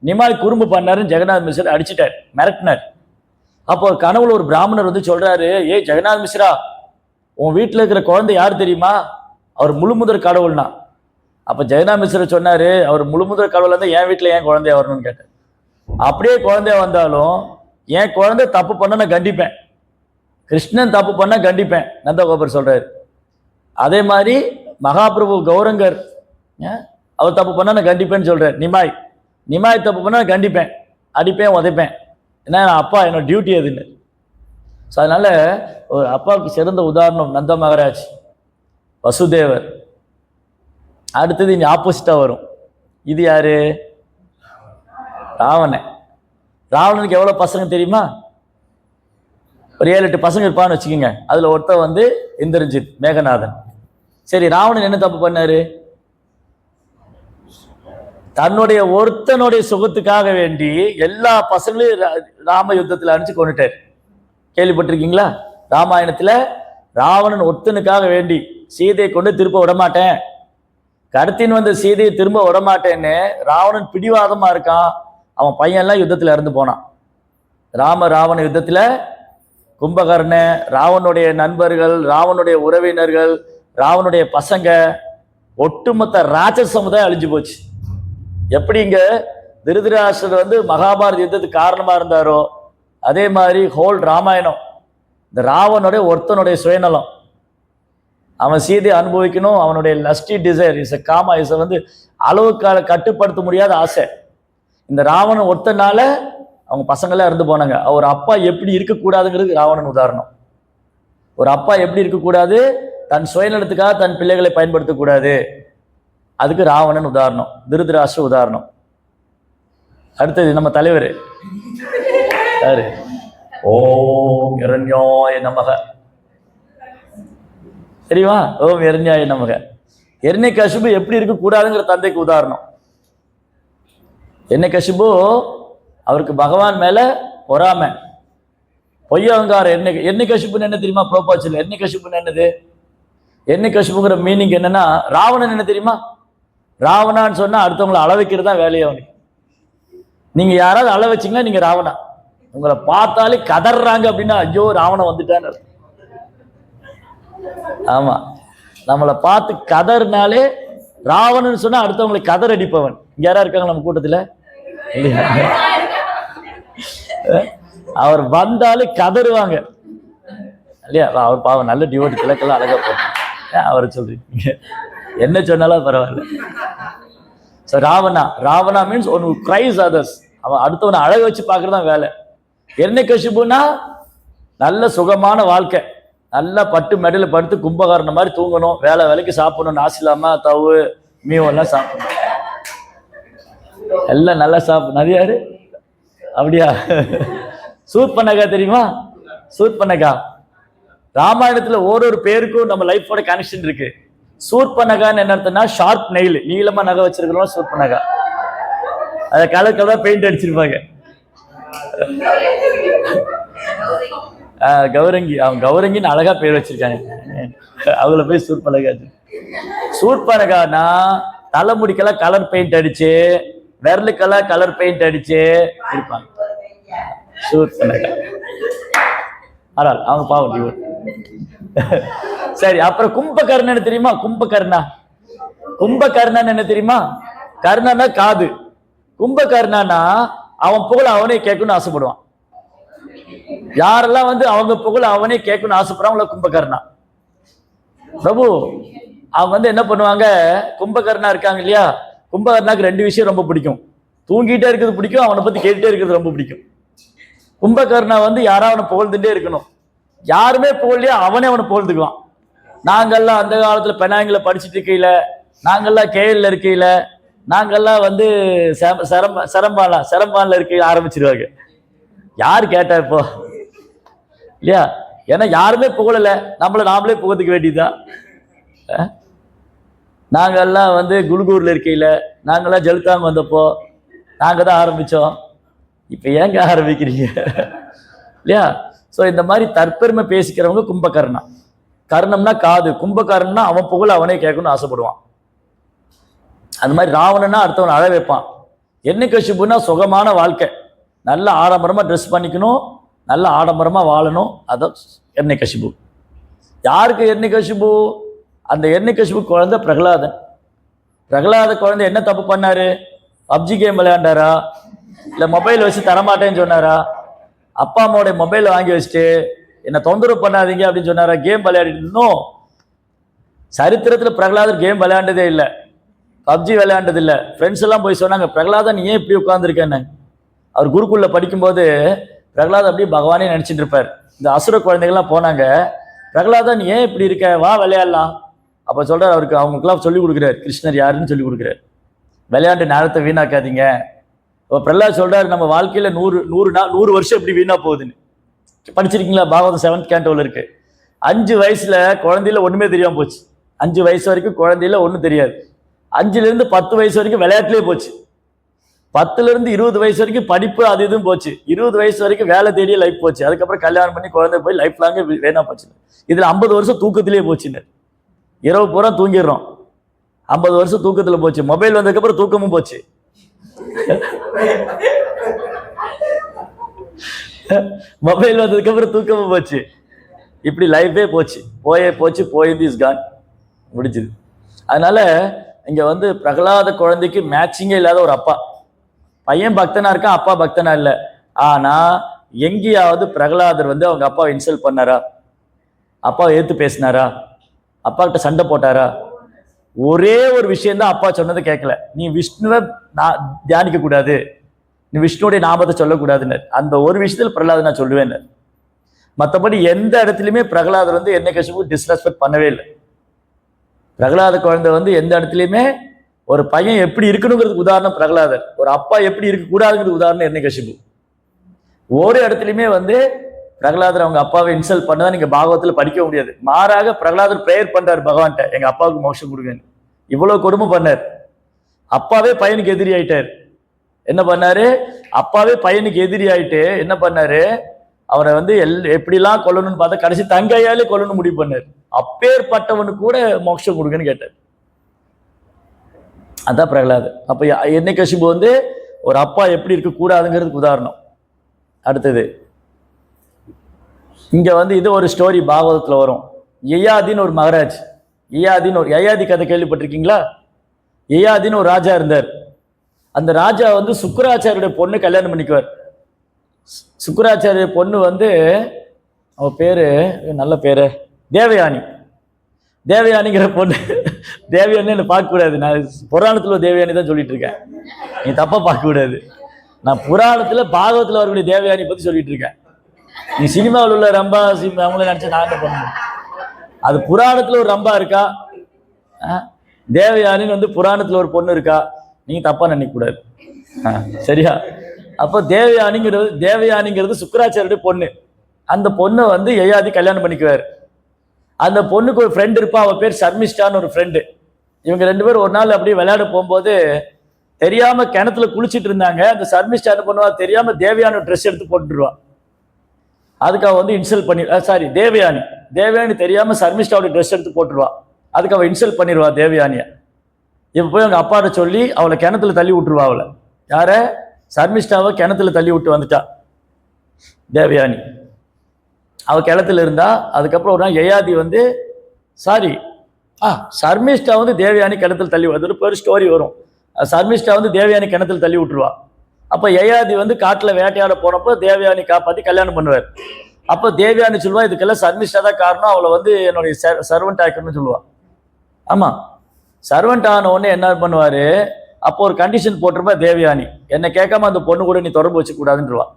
நிமாய் குறும்பு பண்ணாருன்னு ஜெகநாத் மிஸ்ரர் அடிச்சிட்டார், மிரட்டினார். அப்போ ஒரு கனவுல ஒரு பிராமணர் சொல்கிறாரு, ஏய் ஜெகநாத் மிஸ்ரா, உன் வீட்டில் இருக்கிற குழந்தை யார் தெரியுமா? அவர் முழுமுதற் கடவுள்னா. அப்போ ஜெகநாத் மிஸ்ரர் சொன்னார், அவர் முழுமுதற் கடவுள் இருந்தால் என் வீட்டில் ஏன் குழந்தைய வரணும்னு கேட்டார். அப்படியே குழந்தைய வந்தாலும் என் குழந்தை தப்பு பண்ண நான் கண்டிப்பேன், கிருஷ்ணன் தப்பு பண்ண கண்டிப்பேன், நந்தகோபர் சொல்றாரு. அதே மாதிரி மகாபிரபு கௌரங்கர் அவர் தப்பு பண்ண நான் கண்டிப்பேன்னு சொல்றாரு. நிமாய் தப்பு பண்ண நான் கண்டிப்பேன், அடிப்பேன், உதைப்பேன், ஏன்னா அப்பா என்னோட டியூட்டி அதுன்னு. ஸோ அதனால ஒரு அப்பாவுக்கு சிறந்த உதாரணம் நந்த மகாராஜ், வசுதேவர். அடுத்தது இங்கே ஆப்போசிட்டா வரும். இது யாரு? ராவணன். ராவணனுக்கு எவ்வளோ பசங்க தெரியுமா? ஒரு 7-8 பசங்க இருப்பான்னு வச்சுக்கோங்க. அதில் ஒருத்தர் இந்திரஜித், மேகநாதன். சரி, ராவணன் என்ன தப்பு பண்ணாரு? தன்னுடைய ஒருத்தனுடைய சுகத்துக்காக வேண்டி எல்லா பசங்களையும் ராம யுத்தத்தில் அடிச்சு கொண்டுட்டார். கேள்விப்பட்டிருக்கீங்களா? ராமாயணத்தில் ராவணன் ஒருத்தனுக்காக வேண்டி சீதையை கொண்டு திரும்ப விடமாட்டேன், கடத்தின்னு வந்த சீதையை திரும்ப விடமாட்டேன்னு ராவணன் பிடிவாதமா இருக்கான். அவன் பையன்லாம் யுத்தத்தில் இறந்து போனான். ராவண யுத்தத்தில் கும்பகர்ண, ராவனுடைய நண்பர்கள், ராவனுடைய உறவினர்கள், ராவனுடைய பசங்க, ஒட்டுமொத்த ராட்சச சமுதாயம் அழிஞ்சு போச்சு. எப்படி இங்க திருதராஷ்டிரர் மகாபாரத யுத்தத்துக்கு காரணமா இருந்தாரோ, அதே மாதிரி ஹோல் ராமாயணம் இந்த ராவனுடைய ஒருத்தனுடைய சுயநலம். அவன் சீதையை அனுபவிக்கணும், அவனுடைய லஸ்டி டிசைர் இஸ் காமா இஸ் அளவுக்கு கட்டுப்படுத்த முடியாத ஆசை. இந்த ராவணன் ஒருத்தனால அவங்க பசங்களாம் இறந்து போனாங்க. ஒரு அப்பா எப்படி இருக்கக்கூடாதுங்கிறது ராவணன் உதாரணம். ஒரு அப்பா எப்படி இருக்கக்கூடாது, தன் சுயநலத்துக்காக தன் பிள்ளைகளை பயன்படுத்தக்கூடாது, அதுக்கு ராவணன் உதாரணம், திருதராஷ்டிர உதாரணம். அடுத்தது நம்ம தலைவர் யாரு? ஓம் இரண்யாய நமக. தெரியுமா? ஓம் இரண்யாய நமக. இரண்யகசிபு எப்படி இருக்கக்கூடாதுங்கிற தந்தைக்கு உதாரணம். இரண்யகசிபு அவருக்கு பகவான் மேல பொறாமை, பொய்யங்கார. இரண்யகசிபுன்னு என்ன தெரியுமா? ப்ரோபாச்சல் இரண்யகசிபுன்னு என்னது? இரண்யகசிபுங்கிற மீனிங் என்னன்னா, ராவணன் என்ன தெரியுமா? ராவணான்னு சொன்னா அடுத்தவங்களை அள வைக்கிறது தான் வேலையை அவனுக்கு. நீங்க யாராவது அள வச்சிங்கன்னா நீங்க ராவணா. உங்களை பார்த்தாலே கதறாங்க அப்படின்னா ஐயோ ராவணன் வந்துட்டான்னு. ஆமா, நம்மளை பார்த்து கதறினாலே ராவணன் சொன்னா அடுத்தவங்களை கதர் அடிப்பவன். இங்க யாரா இருக்காங்க நம்ம கூட்டத்துல? இல்லையா? அவர் வந்தாலே கதறுவாங்க இல்லையா? அவர் பாவம் நல்ல டிவோட்டி, திலக்கெல்லாம் அழகா போட்டாங்க. அவரை சொல்றீங்க, என்ன சொன்னாலும் பரவாயில்ல. So Ravana means one cries others. அவன் அடுத்தவனை அழக வச்சு பார்க்கறதான் வேலை. இரண்யகசிபுனா நல்ல சுகமான வாழ்க்கை, நல்லா பட்டு மெடல படுத்து கும்பகாரண மாதிரி தூங்கணும், வேலைக்கு சாப்பிடணும், நாசிலாமா தவு மீவெல்லாம் சாப்பிடணும், எல்லாம் நல்லா சாப்பிடணும். அது யாரு? அப்படியா? சூத் பண்ணக்கா தெரியுமா? சூத் பண்ணக்கா ராமாயணத்துல ஒரு பேருக்கும் நம்ம லைஃபோட கனெக்ஷன் இருக்கு. சூர்பனகான்னு என்ன அர்த்தம்னா ஷார்ப் நெயில், நீளமா நகை வச்சிருக்கிறோம் சூர்பனகா. அதை கலர் கலரா பெயிண்ட் அடிச்சிருப்பாங்க. கௌரங்கி, அவன் கௌரங்கின்னு அழகா பேர் வச்சிருக்காங்க. அவங்கள போய் சூர்பனகா. சூர்பனகானா தலைமுடிக்கெல்லாம் கலர் பெயிண்ட் அடிச்சு, விரலுக்கெல்லாம் கலர் பெயிண்ட் அடிச்சு இருப்பாங்க. சூர்பனகா. ஆனால் அவங்க பாவம். சரி, அப்புறம் கும்பகர்ணன் தெரியுமா? கும்பகர்ணன் என்ன தெரியுமா? கர்ணனா காது. கும்பகர்ணனா அவன் புகழ அவனே கேட்கணும்னு ஆசைப்படுவான். யாரெல்லாம் அவங்க புகழ அவனே கேட்கணும்னு ஆசைப்படுறாங்களோ கும்பகர்ணா. பிரபு அவங்க என்ன பண்ணுவாங்க, கும்பகர்ணா இருக்காங்க இல்லையா, கும்பகர்ணாக்கு 2 விஷயம் ரொம்ப பிடிக்கும். தூங்கிட்டே இருக்கிறது பிடிக்கும், அவனை பத்தி கேட்டுட்டே இருக்கிறது ரொம்ப பிடிக்கும். கும்பகர்ணா யாராவது அவனை புகழ்ந்துட்டே இருக்கணும். யாருமே புகழ்லையா அவனே அவனை புகழ்ந்துக்குவான். நாங்கெல்லாம் அந்த காலத்துல பெனாங்கில படிச்சுட்டு இருக்கையில, நாங்கெல்லாம் கேஎல்ல இருக்கையில, நாங்கெல்லாம் செரம்பான்ல இருக்க ஆரம்பிச்சிருவாங்க. யாரு கேட்டா இப்போ இல்லையா? ஏன்னா யாருமே புகழல, நாமளே புகழ்ந்துக்க வேண்டியதுதான். நாங்கெல்லாம் குல்கூர்ல இருக்கையில, நாங்கெல்லாம் ஜெலுத்தாங்க வந்தப்போ நாங்க தான் ஆரம்பிச்சோம். இப்ப ஏங்க ஆரம்பிக்கிறீங்க இல்லையா? ஸோ இந்த மாதிரி தற்பெருமை பேசிக்கிறவங்க கும்பகர்ணா. கர்ணம்னா காது, கும்பகர்ணனா அவன் புகழ அவனே கேட்கணும்னு ஆசைப்படுவான். அந்த மாதிரி ராவணனா அடுத்தவன் அழ வைப்பான். எண்ணிக்கசிபுன்னா சுகமான வாழ்க்கை, நல்ல ஆடம்பரமா ட்ரெஸ் பண்ணிக்கணும், நல்ல ஆடம்பரமா வாழணும். அதான் எண்ணிக்கசிபு. யாருக்கு எண்ணிக்கசிபு? அந்த எண்ணிக்கசிபு குழந்தை பிரகலாதன். பிரகலாத குழந்தை என்ன தப்பு பண்ணாரு? பப்ஜி கேம் விளையாண்டாரா, இல்ல மொபைல் வச்சு தரமாட்டேன்னு சொன்னாரா, அப்பா அம்மாவோட மொபைல் வாங்கி வச்சுட்டு என்ன தொந்தரவு பண்ணாதீங்க அப்படின்னு சொன்னாரா, கேம் விளையாடிட்டு இருந்தோம்? சரித்திரத்துல பிரகலாதர் கேம் விளையாண்டதே இல்லை, பப்ஜி விளையாண்டது இல்லை. ஃப்ரெண்ட்ஸ் எல்லாம் போய் சொன்னாங்க, பிரகலாதன் ஏன் இப்படி உட்கார்ந்துருக்கேன்னு. அவர் குருக்குள்ள படிக்கும்போது பிரகலாதன் அப்படியே பகவானே நினைச்சிட்டு இருப்பார். இந்த அசுர குழந்தைகள்லாம் போனாங்க, பிரகலாதன் ஏன் இப்படி இருக்க, வா விளையாடலாம். அப்ப சொல்றாரு, அவருக்கு அவங்களுக்குலாம் சொல்லி கொடுக்குறாரு, கிருஷ்ணர் யாருன்னு சொல்லி கொடுக்குறாரு. விளையாண்டு நேரத்தை வீணாக்காதீங்க. பிரகலாத் சொல்றாரு, நம்ம வாழ்க்கையில 100 வருஷம் எப்படி வீணா போகுதுன்னு. படிச்சிருக்கீங்களா? பாகவதம் 7th cantoல இருக்கு. 5 வயசுல குழந்தையில ஒண்ணுமே தெரியாம போச்சு. 5 வயசு வரைக்கும் குழந்தையில ஒண்ணும் தெரியாது. 5ல இருந்து 10 வயசு வரைக்கும் விளையாட்டுலயே போச்சு. 10ல இருந்து 20 வயசு வரைக்கும் படிப்பு அது இதுவும் போச்சு. 20 வயசு வரைக்கும் வேலை தேடிய லைஃப் போச்சு. அதுக்கப்புறம் கல்யாணம் பண்ணி குழந்தை போய் லைஃப் லாங்க வேணா போச்சு. இதுல 50 வருஷம் தூக்கத்திலேயே போச்சுன்னு. இரவு பூரா தூங்கிடுறோம், 50 வருஷம் தூக்கத்துல போச்சு. மொபைல் வந்ததுக்கு அப்புறம் தூக்கமும் போச்சு. மொபைல் வந்ததுக்கு அப்புறம் தூக்கமும் போச்சு. இப்படி லைஃபே போச்சு. போயிருந்து இஸ் கான், முடிச்சுது. அதனால இங்க பிரகலாத குழந்தைக்கு மேட்சிங்கே இல்லாத ஒரு அப்பா. பையன் பக்தனா இருக்கான், அப்பா பக்தனா இல்லை. ஆனா எங்கேயாவது பிரகலாதர் அவங்க அப்பாவை இன்சல்ட் பண்ணாரா, அப்பாவை ஏத்து பேசினாரா, அப்பா கிட்ட சண்டை போட்டாரா? ஒரே ஒரு விஷயம் தான் அப்பா சொன்னதை கேட்கல, நீ விஷ்ணுவை தியானிக்க கூடாது, நீ விஷ்ணுடைய நாமத்தை சொல்லக்கூடாதுன்னு. அந்த ஒரு விஷயத்துல பிரகலாதர் நான் சொல்லுவேன். மற்றபடி எந்த இடத்துலையுமே பிரகலாதர் எண்ணிக்கசிபு டிஸ்ரெஸ்பெக்ட் பண்ணவே இல்லை. பிரகலாத குழந்தை எந்த இடத்துலையுமே ஒரு பையன் எப்படி இருக்கணுங்கிறதுக்கு உதாரணம் பிரகலாதர், ஒரு அப்பா எப்படி இருக்கக்கூடாதுங்கிறது உதாரணம் எண்ணிக்கசிபு. ஒரு இடத்துலையுமே பிரகலாதர் அவங்க அப்பாவை இன்சல்ட் பண்ணதான் நீங்க பாகவத்துல படிக்க முடியாது. மாறாக பிரகலாதர் பிரேயர் பண்றாரு பகவான்கிட்ட, எங்க அப்பாவுக்கு மோட்சம் கொடுங்கன்னு. இவ்வளவு கொடுமை பண்ணார். அப்பாவே பையனுக்கு எதிரி ஆயிட்டார். என்ன பண்ணாரு? அப்பாவே பையனுக்கு எதிரி ஆயிட்டு என்ன பண்ணாரு? அவரை எப்படிலாம் கொல்லணும்னு பார்த்தா கடைசி தங்கையாலே கொல்லணும் முடிவு பண்ணார். அப்பேற்பட்டவனுக்கு கூட மோட்சம் கொடுங்கன்னு கேட்டார். அதான் பிரகலாதர். அப்ப எண்ணிக்கசிபு ஒரு அப்பா எப்படி இருக்க கூடாதுங்கிறதுக்கு உதாரணம். அடுத்தது இங்க இது ஒரு ஸ்டோரி பாகவதத்துல வரும். யயாதின்னு ஒரு மகாராஜ், யயாதி கதை கேள்விப்பட்டிருக்கீங்களா? யயாதின்னு ஒரு ராஜா இருந்தார். அந்த ராஜா சுக்கராச்சாரியுடைய பொண்ணு கல்யாணம் பண்ணிக்குவார். சுக்கராச்சாரிய பொண்ணு அவ பேரு நல்ல பேரு தேவயானி. தேவயானிங்கிற பொண்ணு, தேவயானி என்ன பார்க்க கூடாது, நான் புராணத்துல தேவயானி தான் சொல்லிட்டு இருக்கேன், நீ தப்பா பார்க்க கூடாது. நான் புராணத்துல பாகவத்துல வரக்கூடிய தேவயானி பத்தி சொல்லிட்டு இருக்கேன். நீ சினிமாவில் உள்ள ரம்பா அவங்கள நினைச்சா நான் என்ன பண்ணுவேன்? அது புராணத்துல ஒரு ரம்பா இருக்கா, தேவயானின்னு புராணத்துல ஒரு பொண்ணு இருக்கா, நீங்க தப்பா நினைக்க கூடாது. சரியா? அப்போ தேவயானிங்கிறது சுக்கராச்சாரியுடைய பொண்ணு. அந்த பொண்ணை யயாதி கல்யாணம் பண்ணிக்குவார். அந்த பொண்ணுக்கு ஒரு ஃப்ரெண்ட் இருப்பா, அவ பேர் சர்மிஷ்டான்னு ஒரு ஃப்ரெண்டு. இவங்க 2 பேரும் ஒரு நாள் அப்படியே விளையாட போகும்போது தெரியாம கிணத்துல குளிச்சிட்டு இருந்தாங்க. அந்த சர்மிஷ்டா என்ன பண்ணுவா, தெரியாம தேவயானி ட்ரெஸ் எடுத்து போட்டுருவா. அதுக்கு அவ வந்து இன்சல்ட் பண்ணி தேவயானி தெரியாம சர்மிஷ்டாவோட ட்ரெஸ் எடுத்து போட்டுருவா. அதுக்கு அவ இன்சல்ட் பண்ணிடுவா தேவயானிய. இப்ப போய் அவங்க அப்பாட்ட சொல்லி அவளை கிணத்துல தள்ளி விட்டுருவா. அவளை யார, சர்மிஷ்டாவை கிணத்துல தள்ளி விட்டு வந்துட்டா தேவயானி. அவ கிணத்துல இருந்தா. அதுக்கப்புறம் ஒரு நாள் யயாதி வந்து சர்மிஷ்டா வந்து தேவயானி கிணத்துல தள்ளி, அது ஒரு பெரிய ஸ்டோரி வரும். சர்மிஷ்டா வந்து தேவயானி கிணத்துல தள்ளி விட்டுருவா. அப்ப யயாதி வந்து காட்டுல வேட்டையாட போனப்போ தேவயானி காப்பாத்தி கல்யாணம் பண்ணுவார். அப்ப தேவயானி சொல்லுவா, இதுக்கெல்லாம் சர்மிஷ்டா தான் காரணம், அவளை வந்து என்னுடைய சர்வெண்ட் ஆக்கணும்னு சொல்லுவா. ஆமா, சர்வெண்ட் ஆன உடனே என்ன பண்ணுவாரு, அப்போ ஒரு கண்டிஷன் போட்டிருப்பா தேவயானி, என்னை கேட்காம அந்த பொண்ணு கூட நீ தொடர்பு வச்சு கூடாதுன்றவா.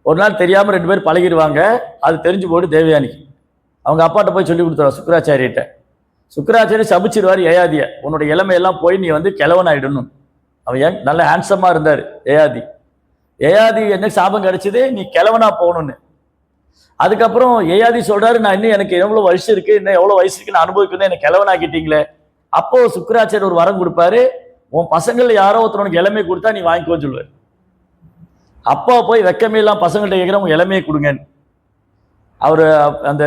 ஒரு நாள் தெரியாம 2 பேர் பழகிடுவாங்க. அது தெரிஞ்சு போட்டு தேவயானிக்கு அவங்க அப்பாட்ட போய் சொல்லி கொடுத்துருவா சுக்கராச்சாரியிட்ட. சுக்கராச்சாரி சபிச்சிருவார் யயாதிய, உன்னோட இளமையெல்லாம் போய் நீ வந்து கிழவன் ஆயிடணும். அவன் நல்ல ஹேண்ட்ஸமா இருந்தார் யயாதி என்ன சாபம் கிடைச்சது, நீ கிழவனா போகணும்னு. அதுக்கப்புறம் யயாதி சொல்றாரு, நான் இன்னும் எனக்கு எவ்வளவு வயசு இருக்கு, இன்னும் எவ்வளவு வயசு இருக்குன்னு அனுபவிக்கணும், எனக்கு கிழவனாக்கிட்டீங்களே. அப்போ சுக்கராச்சாரி ஒரு வரம் கொடுப்பாரு, உன் பசங்கள்ல யாரோ ஒருத்தவனுக்கு இளமையை கொடுத்தா நீ வாங்கிக்கோன்னு சொல்லுவார். அப்பா போய் வெக்கமே எல்லாம் பசங்கள்ட்ட கேட்கிற உங்க இளமையை கொடுங்கன்னு. அவரு அந்த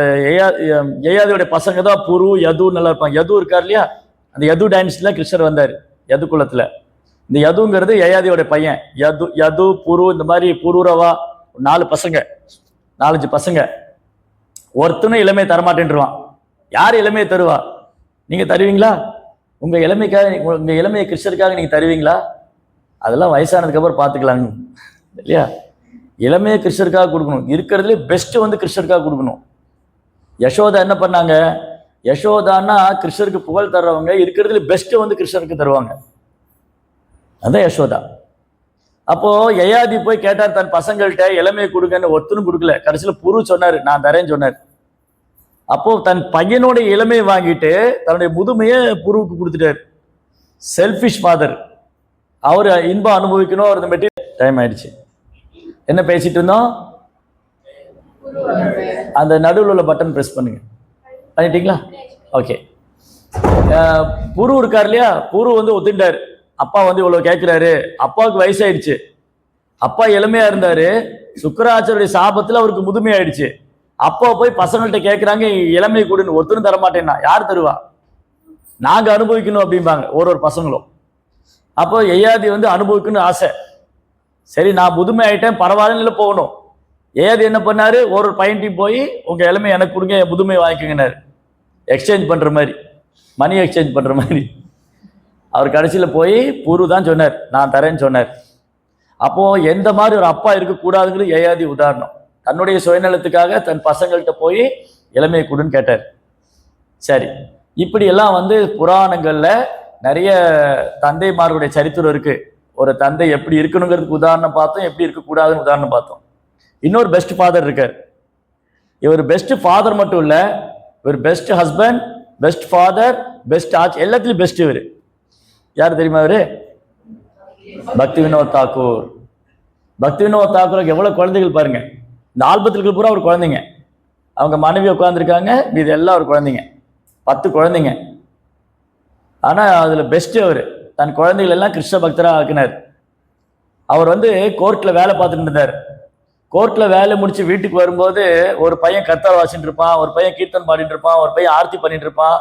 யயாதியோட பசங்க தான் புரு யது நல்லா இருப்பாங்க. யது இருக்கார் இல்லையா, அந்த யது டைனஸ்டில கிருஷ்ணர் வந்தார் யது குலத்துல. இந்த யதுங்கிறது யயாதியோட பையன். யது புரு இந்த மாதிரி புரூரவா 4 பசங்க 4-5 பசங்க. ஒருத்தனும் இளமையை தரமாட்டேன்ருவான். யார் இளமையை தருவா, நீங்க தருவீங்களா? உங்க இளமையை கிருஷ்ணருக்காக நீங்க தருவீங்களா? அதெல்லாம் வயசானதுக்கு அப்புறம் பார்த்துக்கலாங்க இல்லையா. இளமையை கிருஷ்ணருக்காக கொடுக்கணும். இருக்கிறதுலே பெஸ்ட் வந்து கிருஷ்ணருக்காக கொடுக்கணும். யசோதா என்ன பண்ணாங்க, யசோதான்னா கிருஷ்ணருக்கு புகழ் தர்றவங்க, இருக்கிறதுல பெஸ்ட் வந்து கிருஷ்ணருக்கு தருவாங்க. அதான் யசோதா. அப்போ யயாதி போய் கேட்டார் தன் பசங்கள்கிட்ட இளமையை கொடுங்கன்னு, ஒருத்தனும் கொடுக்கல. கடைசியில் புரு சொன்னார், நான் தரேன்னு சொன்னார். அப்போ தன் பையனோட இளமையை வாங்கிட்டு தன்னுடைய முதுமையை புருவுக்கு கொடுத்துட்டார். Selfish father. அவர் இன்பம் அனுபவிக்கணும். அவர் மெட்டீரியல் டைம் ஆயிடுச்சு. என்ன பேசிட்டு இருந்தோம், அந்த நடுவில் உள்ள பட்டன் பிரஸ் பண்ணுங்க. பண்ணிட்டீங்களா? ஓகே. புரு இருக்கார் இல்லையா, புரு வந்து ஒத்துட்டார். அப்பா வந்து இவ்வளவு கேட்கிறாரு, அப்பாவுக்கு வயசாயிடுச்சு, அப்பா இளமையா இருந்தாரு, சுக்கராச்சாரிய சாபத்துல அவருக்கு முதுமை ஆயிடுச்சு. அப்பா போய் பசங்கள்கிட்ட கேட்கிறாங்க இளமை கொடுன்னு, ஒருத்தரும் தரமாட்டேன்னா யார் தருவா, நாங்க அனுபவிக்கணும் அப்படிம்பாங்க ஒரு பசங்களும். அப்போ யயாதி வந்து அனுபவிக்கணும்னு ஆசை. சரி நான் முதுமை ஆயிட்டேன் பரவாயில்ல போகணும். யயாதி என்ன பண்ணாரு, ஒரு பையன்ட்டையும் போய் உங்க இளமை எனக்கு கொடுங்க, என் முதுமை வாங்கிக்கங்கன்னாரு. எக்ஸ்சேஞ்ச் பண்ற மாதிரி, மணி எக்ஸ்சேஞ்ச் பண்ற மாதிரி. அவர் கடைசியில போய் புரு தான் சொன்னார், நான் தரேன்னு சொன்னார். அப்போ எந்த மாதிரி ஒரு அப்பா இருக்கக்கூடாதுங்கிறது யயாதி உதாரணம். தன்னுடைய சுயநலத்துக்காக தன் பசங்கள்கிட்ட போய் இளமையை கொடுன்னு கேட்டார். சரி, இப்படி எல்லாம் வந்து புராணங்கள்ல நிறைய தந்தைமார்களுடைய சரித்திரம் இருக்கு. ஒரு தந்தை எப்படி இருக்கணுங்கிறதுக்கு உதாரணம் பார்த்தோம், எப்படி இருக்கக்கூடாதுன்னு உதாரணம் பார்த்தோம். இன்னொரு பெஸ்ட் ஃபாதர் இருக்கார். இவர் பெஸ்ட் ஃபாதர் மட்டும் இல்ல, இவர் best husband, best father, best ஆட்சி, எல்லாத்துலயும் பெஸ்ட். இவர் யாரு தெரியுமா? இவரு பக்தி வினோத் தாக்கூர். பக்தி வினோத் தாக்கூருக்கு எவ்வளவு குழந்தைகள் பாருங்க. இந்த ஆல்பத்திற்கு பூரா ஒரு குழந்தைங்க, அவங்க மனைவி உட்காந்துருக்காங்க, இது எல்லாம் ஒரு குழந்தைங்க, 10 குழந்தைங்க. ஆனா அதுல பெஸ்ட் அவரு தன் குழந்தைகள் எல்லாம் கிருஷ்ண பக்தரா ஆக்கினார். அவர் வந்து கோர்ட்ல வேலை பார்த்துட்டு இருந்தார். கோர்ட்ல வேலை முடிச்சு வீட்டுக்கு வரும்போது ஒரு பையன் கர்த்தார் வாசிட்டு இருப்பான், ஒரு பையன் கீர்த்தன் பாடிட்டு இருப்பான், ஒரு பையன் ஆர்த்தி பண்ணிட்டு இருப்பான்.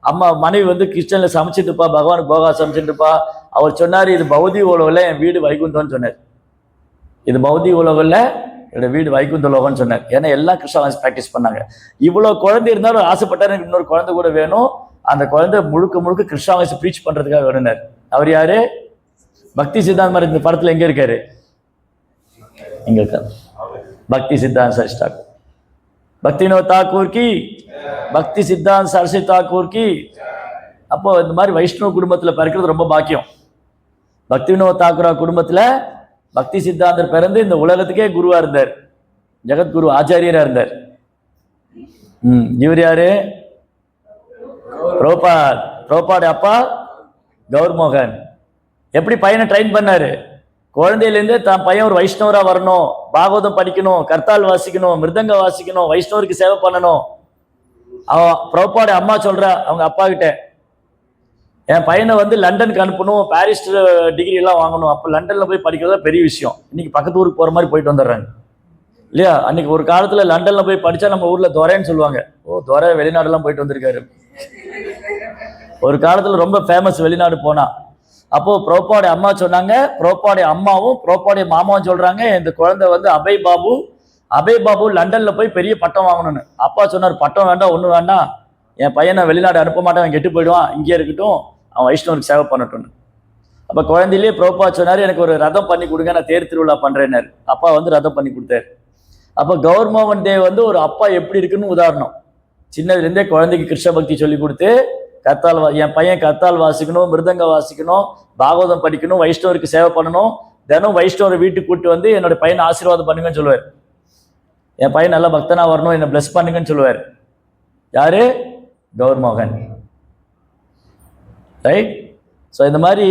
அம்மா மனைவி வந்து கிச்சன்ல சமைச்சிட்டு இருப்பா, பகவானுக்கு போகா சமைச்சிட்டு இருப்பா. அவர் சொன்னார், இது பௌதிக உலகில் என் வீடு வைகுந்தம்னு சொன்னார். இது பௌதிக உலகில் என்னோட வீடு வைகுந்த உலகம்னு சொன்னார். ஏன்னா எல்லாம் கிருஷ்ணவாசி ப்ராக்டிஸ் பண்ணாங்க. இவ்வளவு குழந்தை இருந்தாலும் ஆசைப்பட்டார், எனக்கு இன்னொரு குழந்தை கூட வேணும். அந்த குழந்தை முழுக்க முழுக்க கிருஷ்ணவாசி ப்ரீச் பண்றதுக்காக வேணுனார். அவர் யாரு? பக்தி சித்தாந்த் மாதிரி இந்த படத்துல எங்க இருக்காரு? எங்க இருக்காரு? பக்தி சித்தாந்த் சரஸ்வதி தாக்கூர். பக்தி வினோத் தாக்கூர் கி, பக்தி சித்தாந்த் சரஸ்வதி தாக்கூர் கி. அப்போ இந்த மாதிரி வைஷ்ணவ குடும்பத்துல பிறக்கிறது ரொம்ப பாக்கியம். பக்தி வினோத் தாக்கூரா குடும்பத்துல பக்தி சித்தாந்தர் பிறந்து இந்த உலகத்துக்கே குருவா இருந்தார், ஜெகத்குரு ஆச்சாரியரா இருந்தார். இவர் யாரு? பிரபுபாட் அப்பா கௌர்மோகன். எப்படி பையனை ட்ரெயின் பண்ணாரு? குழந்தையிலேருந்து தான் பையன் ஒரு வைஷ்ணவரா வரணும், பாகவதம் படிக்கணும், கர்த்தால் வாசிக்கணும், மிருதங்க வாசிக்கணும், வைஷ்ணவருக்கு சேவை பண்ணணும். பிரபுபாட அம்மா சொல்ற அவங்க அப்பா கிட்ட, என் பையனை வந்து லண்டனுக்கு அனுப்பணும், பாரிஸ் டிகிரி எல்லாம் வாங்கணும், அப்போ லண்டன்ல போய் படிக்கிறதா பெரிய விஷயம். இன்னைக்கு பக்கத்து ஊருக்கு போற மாதிரி போயிட்டு வந்துடுறாங்க இல்லையா? அன்னைக்கு ஒரு காலத்துல லண்டன்ல போய் படிச்சா நம்ம ஊர்ல துரைன்னு சொல்லுவாங்க. ஓ, துரை வெளிநாடுலாம் போயிட்டு வந்திருக்காரு. ஒரு காலத்துல ரொம்ப ஃபேமஸ் வெளிநாடு போனா. அப்போ பிரபுபாட அம்மா சொன்னாங்க, பிரபுபாட அம்மாவும் பிரபுபாட மாமாவும் சொல்றாங்க, இந்த குழந்தை வந்து அபய் பாபு லண்டன்ல போய் பெரிய பட்டம் வாங்கணும்னு. அப்பா சொன்னார், பட்டம் வேண்டாம், ஒன்றும் வேண்டாம், என் பையனை வெளிநாடு அனுப்ப மாட்டேன், அவன் கெட்டு போயிடுவான், இங்கே இருக்கட்டும், அவன் வைஷ்ணவருக்கு சேவை பண்ணட்டும்னு. அப்போ குழந்தையிலேயே பிரபுபா சொன்னார், எனக்கு ஒரு ரதம் பண்ணி கொடுங்க, நான் தேர் திருவிழா பண்றேன்னாரு. அப்பா வந்து ரதம் பண்ணி கொடுத்தாரு. அப்போ கௌர்மோகன் தேவ் வந்து ஒரு அப்பா எப்படி இருக்குன்னு உதாரணம். சின்னதுலேருந்தே குழந்தைக்கு கிருஷ்ண பக்தி சொல்லி கொடுத்து, என் பையன் கத்தால் வாசிக்கணும், மிருதங்க வாசிக்கணும், பாகவதம் படிக்கணும், வைஷ்ணவருக்கு சேவை பண்ணணும், தினம் வைஷ்ணவரை வீட்டுக்கு கூப்பிட்டு வந்து என்னோட பையனை ஆசீர்வாதம் பண்ணுங்கன்னு சொல்லுவார். என் பையன் நல்லா பக்தனா வரணும், என்னை பிளஸ் பண்ணுங்கன்னு சொல்லுவார். யாரு? கௌர்மோகன். ரைட்? ஸோ இந்த மாதிரி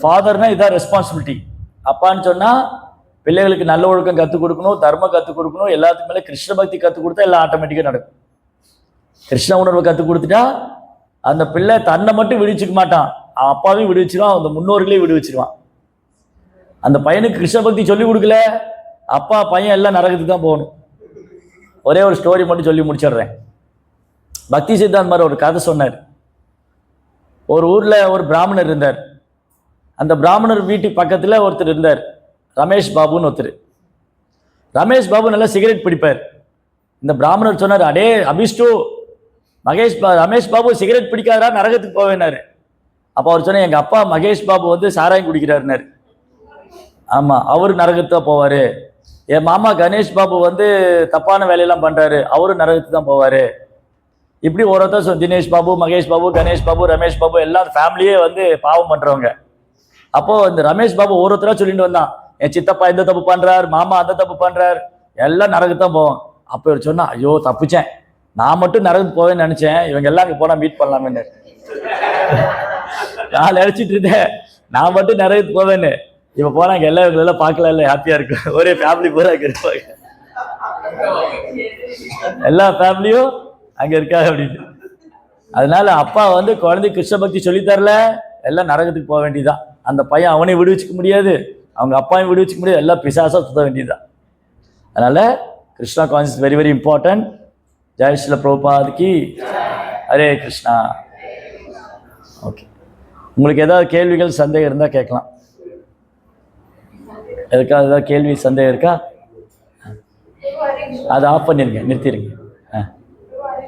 ஃபாதர்னா இதான் ரெஸ்பான்சிபிலிட்டி. அப்பான்னு சொன்னா பிள்ளைகளுக்கு நல்ல ஒழுக்கம் கற்றுக் கொடுக்கணும், தர்மம் கற்றுக் கொடுக்கணும், எல்லாத்துக்கு மேலே கிருஷ்ண பக்தி கற்றுக் கொடுத்தா எல்லாம் ஆட்டோமேட்டிக்காக நடக்கும். கிருஷ்ண உணர்வை கற்றுக் கொடுத்துட்டா அந்த பிள்ளை தன்னை மட்டும் விடுவிச்சுக்க மாட்டான், அப்பாவையும் விடுவிச்சிருவான், அந்த முன்னோர்களையும் விடுவிச்சிருவான். அந்த பையனுக்கு கிருஷ்ண பக்தி சொல்லி கொடுக்கல, அப்பா பையன் எல்லாம் நரகத்துக்கு தான் போகணும். ஒரே ஒரு ஸ்டோரி மட்டும் சொல்லி முடிச்சிடுறேன். பக்தி சித்தாந்த் மாதிரி ஒரு கதை சொன்னார். ஒரு ஊர்ல ஒரு பிராமணர் இருந்தார். அந்த பிராமணர் வீட்டுக்கு பக்கத்துல ஒருத்தர் இருந்தார், ரமேஷ் பாபுன்னு ஒருத்தர். ரமேஷ் பாபு நல்லா சிகரெட் பிடிப்பார். இந்த பிராமணர் சொன்னார், அடே அபிஷ்டு, ரமேஷ் பாபு சிகரெட் பிடிக்காதா, நரகத்துக்கு போவேனாரு. அப்போ அவர் சொன்னார், எங்க அப்பா மகேஷ் பாபு வந்து சாராயம் குடிக்கிறாருனாரு. ஆமா, அவரு நரகத்துக்கு தான் போவாரு. என் மாமா கணேஷ் பாபு வந்து தப்பான வேலையெல்லாம் பண்றாரு, அவரு நரகத்துக்கு தான் போவாரு. இப்படி ஒருத்தர் தினேஷ் பாபு, மகேஷ் பாபு, கணேஷ் பாபு, ரமேஷ் பாபு எல்லாம் ஃபேமிலியே வந்து பாவம் பண்றவங்க. அப்போ இந்த ரமேஷ் பாபு ஒருத்தரா சொல்லிட்டு வந்தான், என் சித்தப்பா இந்த தப்பு பண்றார், மாமா அந்த தப்பு பண்றார், எல்லாம் நரகத்தான் போவோம். அப்போ இவர் சொன்னா, ஐயோ தப்புச்சேன், நான் மட்டும் நரகத்துக்கு போவேன்னு நினைச்சேன், இவங்க எல்லாம் அங்கே போனா மீட் பண்ணலாமே. நான் நினைச்சிட்டு இருந்தேன் நான் மட்டும் நரகத்துக்கு போவேன்னு, இப்ப போனா இங்க எல்லாம் இவங்களெல்லாம் பார்க்கல, இல்லை ஹாப்பியா இருக்கும், ஒரே ஃபேமிலி பூரா அங்க இருப்பாங்க, எல்லா ஃபேமிலியும் அங்க இருக்காது அப்படின்னு. அதனால அப்பா வந்து குழந்தை கிருஷ்ண பக்தி சொல்லித்தரல, எல்லாம் நரகத்துக்கு போக வேண்டியதான். அந்த பையன் அவனையும் விடுவிச்சுக்க முடியாது, அவங்க அப்பாவையும் விடுவிச்சுக்க முடியாது, எல்லாம் பிசாசா சுத்த வேண்டியதுதான். அதனால Krishna conscious very very important. Jai Srila பிரபுபாதுக்கு ஹரே கிருஷ்ணா. ஓகே, உங்களுக்கு ஏதாவது கேள்விகள் சந்தேகம் இருந்தா கேட்கலாம். எதுக்காக ஏதாவது கேள்வி சந்தேகம் இருக்கா? அதை ஆஃப் பண்ணிருங்க, நிறுத்திடுங்க.